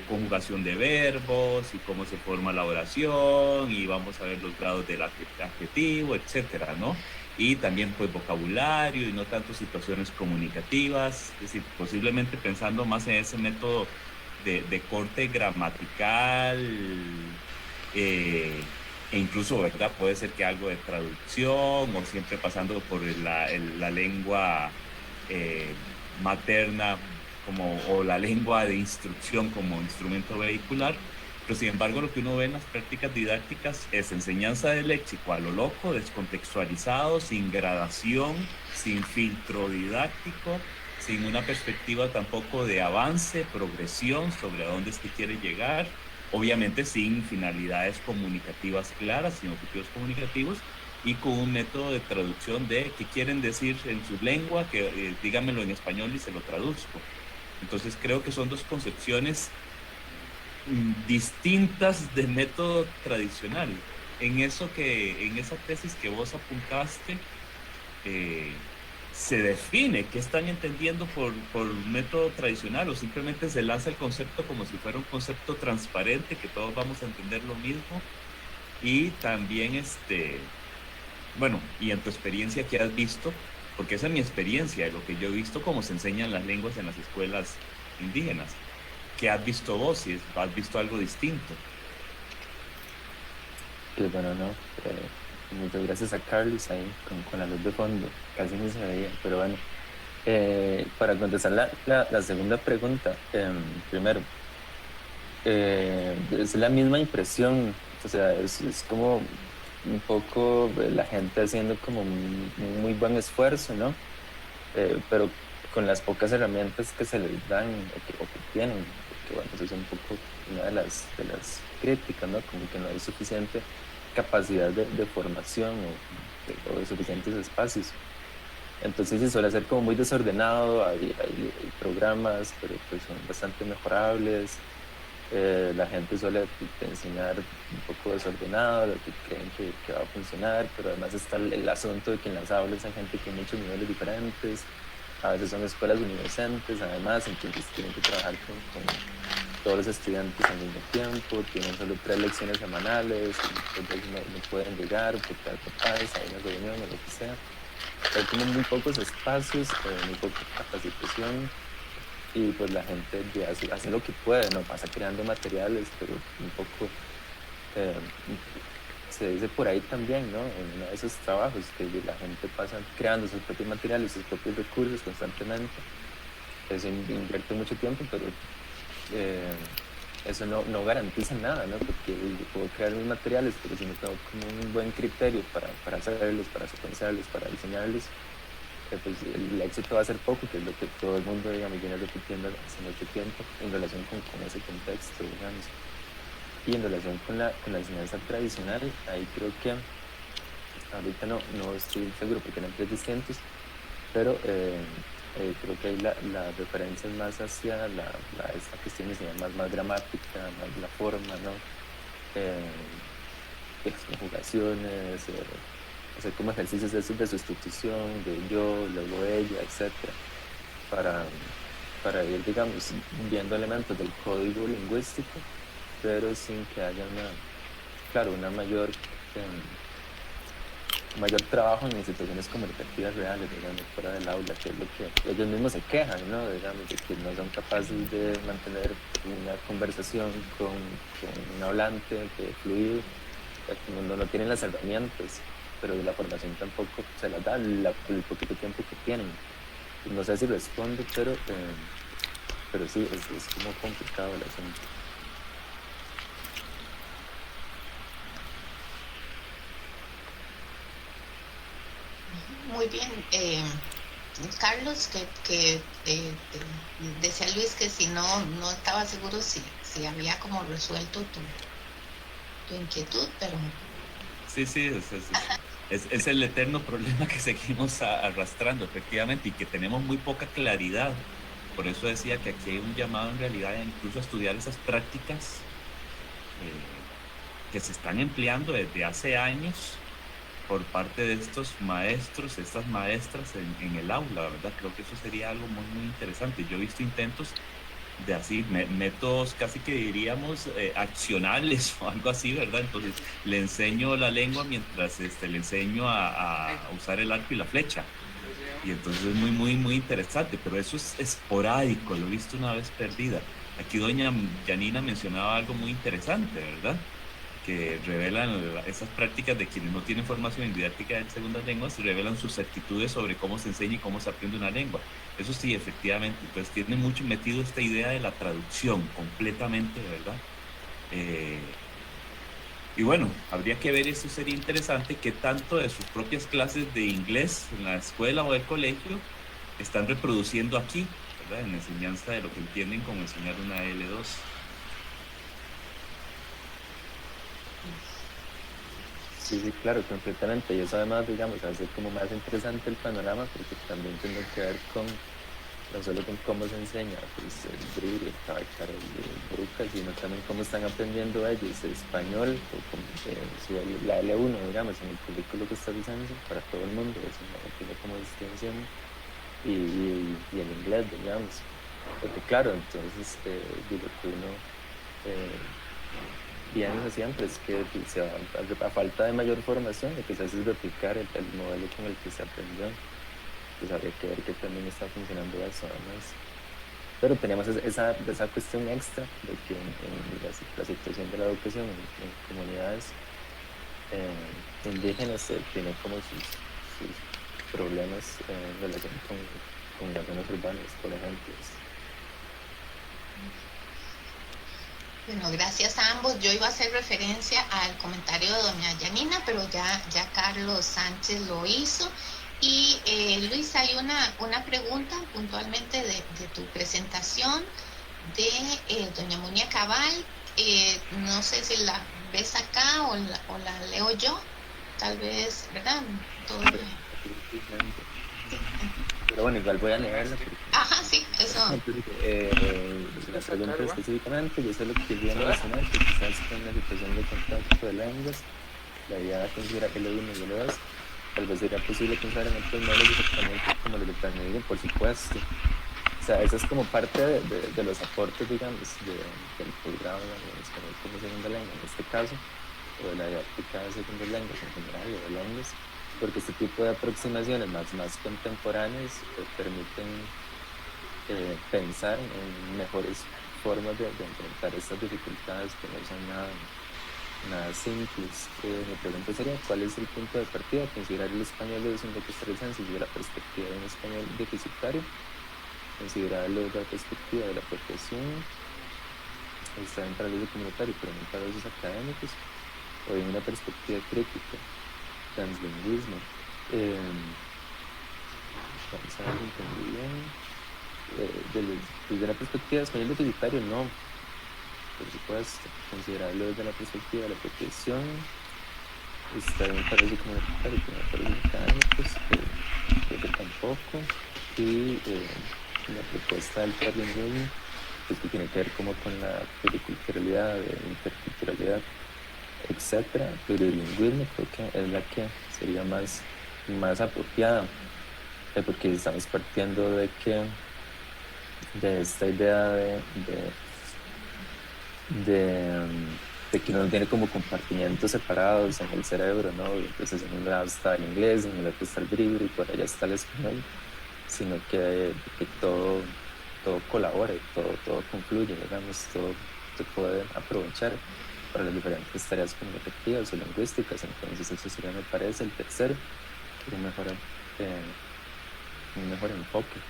conjugación de verbos y cómo se forma la oración y vamos a ver los grados del adjetivo, etcétera, ¿no? Y también pues vocabulario y no tanto situaciones comunicativas, es decir, posiblemente pensando más en ese método de corte gramatical, e incluso, ¿verdad? Puede ser que algo de traducción o siempre pasando por la lengua materna o la lengua de instrucción como instrumento vehicular. Pero sin embargo, lo que uno ve en las prácticas didácticas es enseñanza de léxico a lo loco, descontextualizado, sin gradación, sin filtro didáctico, sin una perspectiva tampoco de avance, progresión sobre a dónde se quiere llegar, obviamente sin finalidades comunicativas claras, sin objetivos comunicativos, y con un método de traducción de qué quieren decir en su lengua, que díganmelo en español y se lo traduzco. Entonces creo que son dos concepciones distintas de método tradicional. En esa tesis que vos apuntaste, se define qué están entendiendo por método tradicional, o simplemente se lanza el concepto como si fuera un concepto transparente, que todos vamos a entender lo mismo. Y también, bueno, y en tu experiencia, ¿qué has visto? Porque esa es mi experiencia, de lo que yo he visto, cómo se enseñan las lenguas en las escuelas indígenas. ¿Qué has visto vos? Si has visto algo distinto. Pues bueno, no, muchas gracias a Carlos ahí con la luz de fondo, casi ni se veía, pero bueno. Para contestar la segunda pregunta, primero, es la misma impresión, o sea, es como un poco la gente haciendo como un muy buen esfuerzo, ¿no? Pero con las pocas herramientas que se les dan o que tienen, porque bueno, eso es un poco una de las críticas, ¿no? Como que no hay suficiente capacidad de formación o de suficientes espacios. Entonces sí suele ser como muy desordenado, hay programas, pero pues son bastante mejorables. La gente suele enseñar un poco desordenado, lo que creen que va a funcionar, pero además está el asunto de que en las aulas hay gente que tiene muchos niveles diferentes, a veces son escuelas universales, además, entonces tienen que trabajar con todos los estudiantes al mismo tiempo, tienen solo 3 lecciones semanales, entonces no pueden llegar porque hay papás, hay una reunión o lo que sea. hay como muy pocos espacios, muy poca capacitación, y pues la gente ya hace lo que puede, no pasa creando materiales, pero un poco se dice por ahí también, ¿no? En uno de esos trabajos que la gente pasa creando sus propios materiales, sus propios recursos constantemente. Eso invierte mucho tiempo, pero eso no garantiza nada, ¿no? Porque yo puedo crear mis materiales, pero si no tengo como un buen criterio para hacerlos, para secuenciarlos, para diseñarlos, pues el éxito va a ser poco, que es lo que todo el mundo, digamos, viene repitiendo hace mucho tiempo en relación con ese contexto, digamos. Y en relación con la enseñanza tradicional, ahí creo que ahorita no estoy seguro porque eran 3 distintos, pero creo que ahí la referencia es más hacia esta cuestión de enseñar más gramática, más la forma, ¿no? Conjugaciones, hacer como ejercicios de sustitución, de yo, luego ella, etc. Para ir, digamos, viendo elementos del código lingüístico, pero sin que haya una mayor trabajo en instituciones comunicativas reales, digamos, fuera del aula, que es lo que ellos mismos se quejan, ¿no? Digamos, de que no son capaces de mantener una conversación con un hablante que fluido, cuando no tienen las herramientas, pero la formación tampoco se las da el poquito tiempo que tienen. No sé si respondo, pero sí, es como complicado el asunto. Muy bien. Carlos, que decía Luis que si no estaba seguro si había como resuelto tu inquietud, pero... Sí, es el eterno problema que seguimos arrastrando, efectivamente, y que tenemos muy poca claridad. Por eso decía que aquí hay un llamado en realidad incluso a estudiar esas prácticas que se están empleando desde hace años por parte de estos maestros, estas maestras en el aula, ¿verdad? Creo que eso sería algo muy, muy interesante. Yo he visto intentos de así, métodos casi que diríamos accionables o algo así, ¿verdad? Entonces le enseño la lengua mientras le enseño a usar el arco y la flecha. Y entonces es muy, muy, muy interesante, pero eso es esporádico, lo he visto una vez perdida. Aquí doña Janina mencionaba algo muy interesante, ¿verdad? Que revelan esas prácticas de quienes no tienen formación en didáctica de segundas lenguas, revelan sus actitudes sobre cómo se enseña y cómo se aprende una lengua. Eso sí, efectivamente, entonces tiene mucho metido esta idea de la traducción completamente, ¿verdad? Y bueno, habría que ver, eso sería interesante, qué tanto de sus propias clases de inglés en la escuela o el colegio están reproduciendo aquí, ¿verdad? En la enseñanza de lo que entienden como enseñar una L2. Sí, claro, completamente. Y eso además, digamos, hace como más interesante el panorama, porque también tiene que ver con no solo con cómo se enseña pues, el BRI, el Kaiser, el Bruca, sino también cómo están aprendiendo ellos español, o como, la L1, digamos, en el currículo que está usando para todo el mundo, eso no tiene como distinción, y el inglés, digamos. Porque claro, entonces, lo que uno piensa siempre es que a falta de mayor formación, lo que se hace es replicar el modelo con el que se aprendió. Pues habría que ver que también está funcionando eso además. Pero tenemos esa cuestión extra de que en la situación de la educación en comunidades indígenas tiene como sus problemas en relación con las zonas urbanas, por ejemplo. Bueno, gracias a ambos. Yo iba a hacer referencia al comentario de doña Janina, pero ya Carlos Sánchez lo hizo. Y Luis, hay una pregunta puntualmente de tu presentación de doña Muña Cabal. No sé si la ves acá o la leo yo, tal vez, ¿verdad? Pero bueno, igual voy a leerla. Ajá, sí, eso. La pregunta específicamente, yo sé lo que quería mencionar, que quizás con la situación de contacto de lenguas, la idea de considerar L1 y L2, tal vez sería posible pensar en otros modelos de tratamiento como los de Carnegie, por supuesto. O sea, esa es como parte de los aportes, digamos, del programa de español como segunda lengua, en este caso, o de la didáctica de segundas lenguas en general, o de lenguas, porque este tipo de aproximaciones más contemporáneas permiten pensar en mejores formas de enfrentar estas dificultades que no son nada simples. Mi pregunta sería, ¿cuál es el punto de partida? Considerar el español de docente costarricense desde la perspectiva de un español deficitario, considerarlo desde la perspectiva de la profesión, está en paralelo comunitario, pero no en paralelos académicos, o en una perspectiva crítica, translingüismo. Vamos a ver si entendí bien. Desde la perspectiva de español deficitario, no, por supuesto, considerarlo desde la perspectiva de la profesión, está en paralelo comunitario, pero no en paralelos académicos, creo que tampoco, y la propuesta del trilingüismo, pues que tiene que ver como con la pluriculturalidad, interculturalidad, etcétera. Plurilingüismo creo que es la que sería más apropiada, porque estamos partiendo de esta idea de que uno tiene como compartimientos separados en el cerebro, ¿no? Entonces en un lado está el inglés, en el otro está el bilingüe y por allá está el español, sino que todo colabora, todo confluye, digamos, todo se puede aprovechar para las diferentes tareas comunicativas o lingüísticas. Entonces eso sería, me parece, el tercero, un mejor enfoque.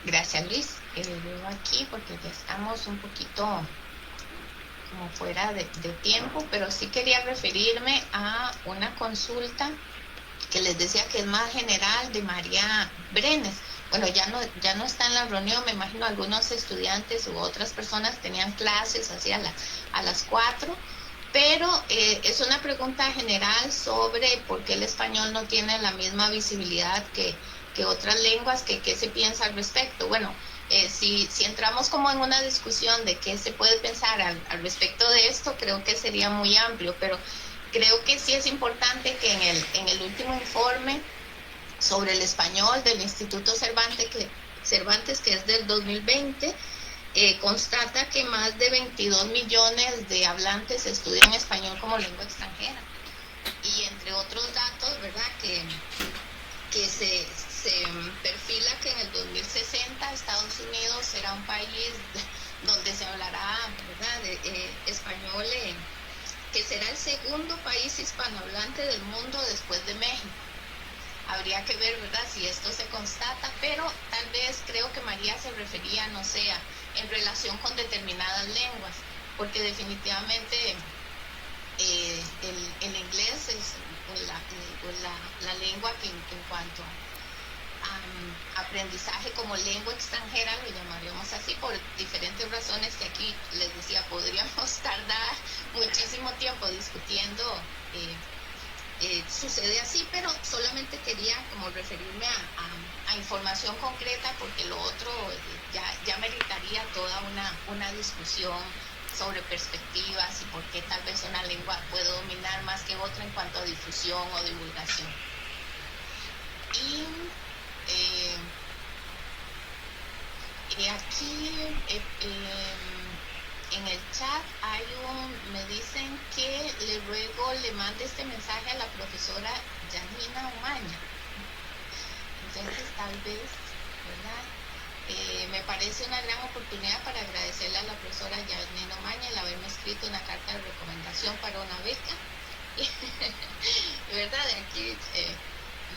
Gracias, Luis. Veo aquí porque ya estamos un poquito como fuera de tiempo, pero sí quería referirme a una consulta que les decía que es más general, de María Brenes. Bueno, ya no está en la reunión, me imagino algunos estudiantes u otras personas tenían clases así a las 4, pero es una pregunta general sobre por qué el español no tiene la misma visibilidad que otras lenguas, qué se piensa al respecto. Bueno, si entramos como en una discusión de qué se puede pensar al respecto de esto, creo que sería muy amplio, pero creo que sí es importante que en el último informe sobre el español del Instituto Cervantes, que es del 2020, constata que más de 22 millones de hablantes estudian español como lengua extranjera. Y entre otros datos, ¿verdad?, que se perfila que en el 2060 Estados Unidos será un país donde se hablará, ¿verdad?, español, que será el segundo país hispanohablante del mundo después de México. Habría que ver, ¿verdad?, si esto se constata, pero tal vez creo que María se refería, no sé, en relación con determinadas lenguas, porque definitivamente el inglés es la lengua que en cuanto a aprendizaje como lengua extranjera, lo llamaríamos así, por diferentes razones que aquí les decía, podríamos tardar muchísimo tiempo discutiendo. Sucede así, pero solamente quería como referirme a información concreta, porque lo otro ya meritaría toda una discusión sobre perspectivas y por qué tal vez una lengua puede dominar más que otra en cuanto a difusión o divulgación. Y aquí en el chat me dicen que le mande este mensaje a la profesora Yanina Umaña. Entonces tal vez, ¿verdad?, me parece una gran oportunidad para agradecerle a la profesora Yanina Umaña el haberme escrito una carta de recomendación para una beca. ¿Verdad? De aquí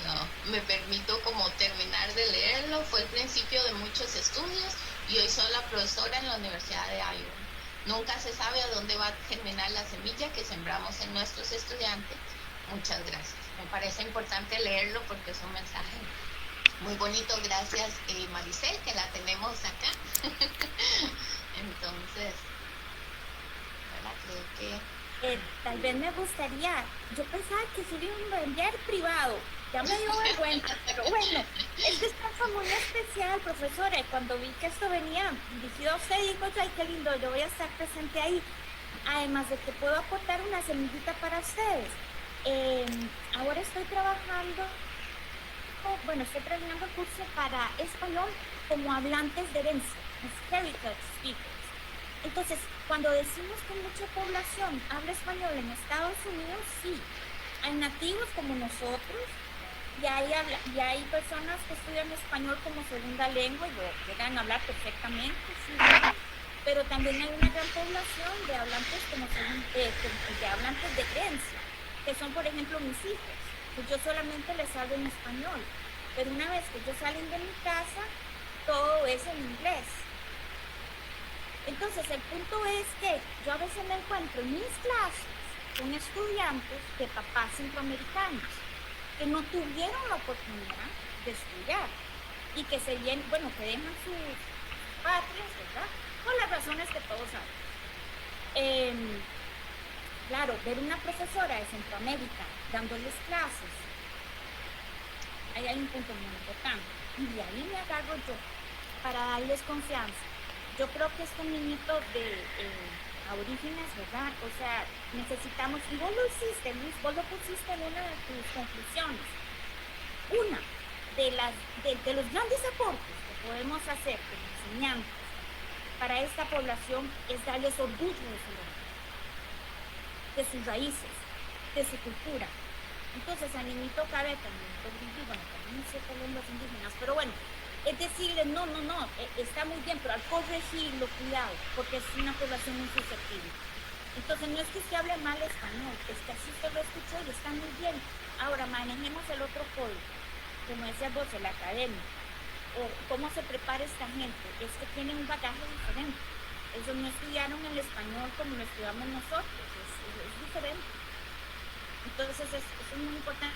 no me permito como terminar de leerlo. Fue el principio de muchos estudios y hoy soy la profesora en la Universidad de Iowa. Nunca se sabe a dónde va a germinar la semilla que sembramos en nuestros estudiantes. Muchas gracias. Me parece importante leerlo porque es un mensaje muy bonito. Gracias, Maricel, que la tenemos acá. Entonces, ¿verdad?, creo que... tal vez me gustaría, yo pensaba que se lo iba a enviar privado, ya me dio vergüenza, pero bueno, este espacio muy especial, profesora, y cuando vi que esto venía dirigido a usted, digo, ay, qué lindo, yo voy a estar presente ahí, además de que puedo aportar una semillita para ustedes. Ahora estoy trabajando el curso para español como hablantes de herencia, heritage speakers. Entonces, cuando decimos que mucha población habla español en Estados Unidos, sí, hay nativos como nosotros, y hay personas que estudian español como segunda lengua y llegan a hablar perfectamente, sí, pero también hay una gran población de hablantes de hablantes de creencia, que son, por ejemplo, mis hijos. Pues yo solamente les hablo en español, pero una vez que ellos salen de mi casa, todo es en inglés. Entonces, el punto es que yo a veces me encuentro en mis clases con estudiantes de papás centroamericanos que no tuvieron la oportunidad de estudiar y que que dejan sus patrias, ¿verdad? Por las razones que todos saben. Claro, ver una profesora de Centroamérica dándoles clases, ahí hay un punto muy importante. Y de ahí me agarro yo para darles confianza. Yo creo que estos niñitos de aborígenes, ¿verdad? O sea, necesitamos, y vos lo hiciste, Luis, vos lo pusiste en una de tus conclusiones. Una de los grandes aportes que podemos hacer como enseñantes para esta población es darles orgullo de sus raíces, de su cultura. Entonces, al niñito cabe también, también no sé lenguas indígenas, pero bueno, es decirle, no, está muy bien, pero al corregirlo, cuidado, porque es una población muy susceptible. Entonces, no es que se hable mal español, es que así se lo escuchó y está muy bien. Ahora, manejemos el otro código, como decías vos, el académico, o cómo se prepara esta gente, es que tienen un bagaje diferente. Ellos no estudiaron el español como lo estudiamos nosotros, es diferente. Entonces, eso es muy importante.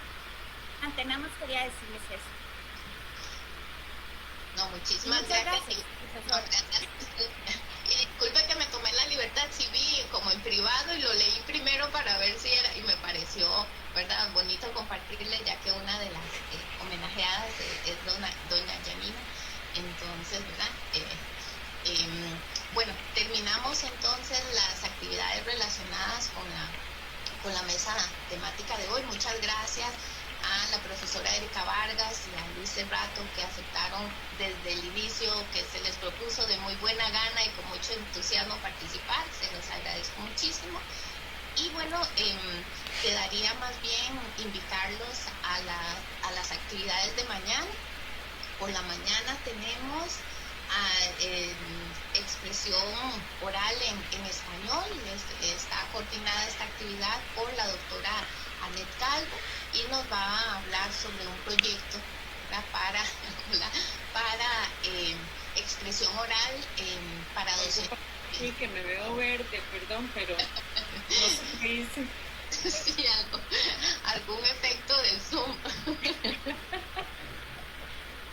Nada más quería decirles eso. No, muchísimas gracias. Y disculpe que me tomé la libertad, sí vi como en privado y lo leí primero para ver si era, y me pareció, ¿verdad?, bonito compartirle, ya que una de las homenajeadas es doña Janina. Entonces, ¿verdad? Bueno, terminamos entonces las actividades relacionadas con la mesa temática de hoy. Muchas gracias a la profesora Erika Vargas y a Luis Cerrato, que aceptaron desde el inicio, que se les propuso de muy buena gana y con mucho entusiasmo participar. Se los agradezco muchísimo. Y bueno, quedaría más bien invitarlos a las actividades de mañana. Por la mañana tenemos expresión oral en español. Está coordinada esta actividad por la doctora Anet Calvo y nos va a hablar sobre un proyecto, ¿verdad?, para expresión oral para docentes. Sí, que me veo verde, perdón, pero no sé qué hice. Sí, algún efecto del Zoom.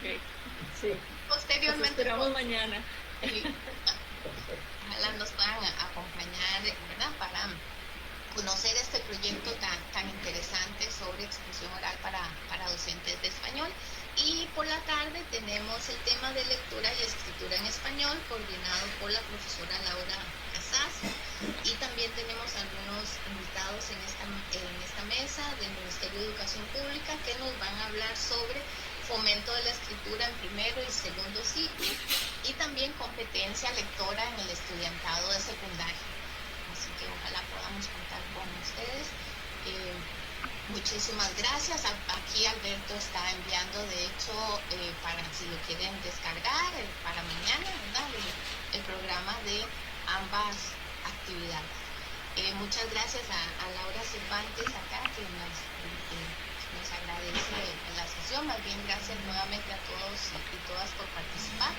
Okay. Sí. Posteriormente, nos esperamos mañana. Ojalá nos puedan acompañar, ¿verdad?, para conocer este proyecto tan interesante sobre expresión oral para docentes de español. Y por la tarde tenemos el tema de lectura y escritura en español, coordinado por la profesora Laura Casas. Y también tenemos algunos invitados en esta mesa del Ministerio de Educación Pública que nos van a hablar sobre fomento de la escritura en primero y segundo ciclo y también competencia lectora en el estudiantado de secundaria. Así que ojalá podamos contar con ustedes. Muchísimas gracias. Aquí Alberto está enviando, de hecho, para si lo quieren descargar, para mañana, ¿verdad?, el programa de ambas actividades. Muchas gracias a Laura Cervantes acá, que nos agradece la sesión. Más bien, gracias nuevamente a todos y todas por participar.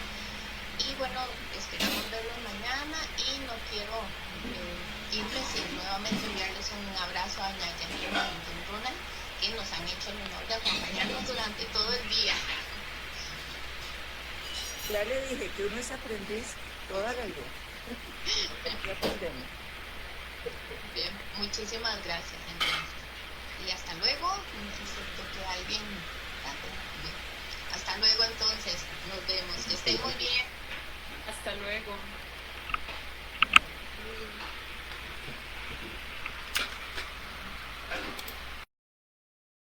Y bueno, esperamos verlos mañana y no quiero irme sin nuevamente enviarles un abrazo a doña Janina y don Ronald, que nos han hecho el honor de acompañarnos durante todo el día. Ya le dije que uno es aprendiz toda la vida. Ya aprendemos. Bien, muchísimas gracias entonces. Y hasta luego, excepto que alguien... Hasta luego entonces, nos vemos. Que estén muy bien. Hasta luego.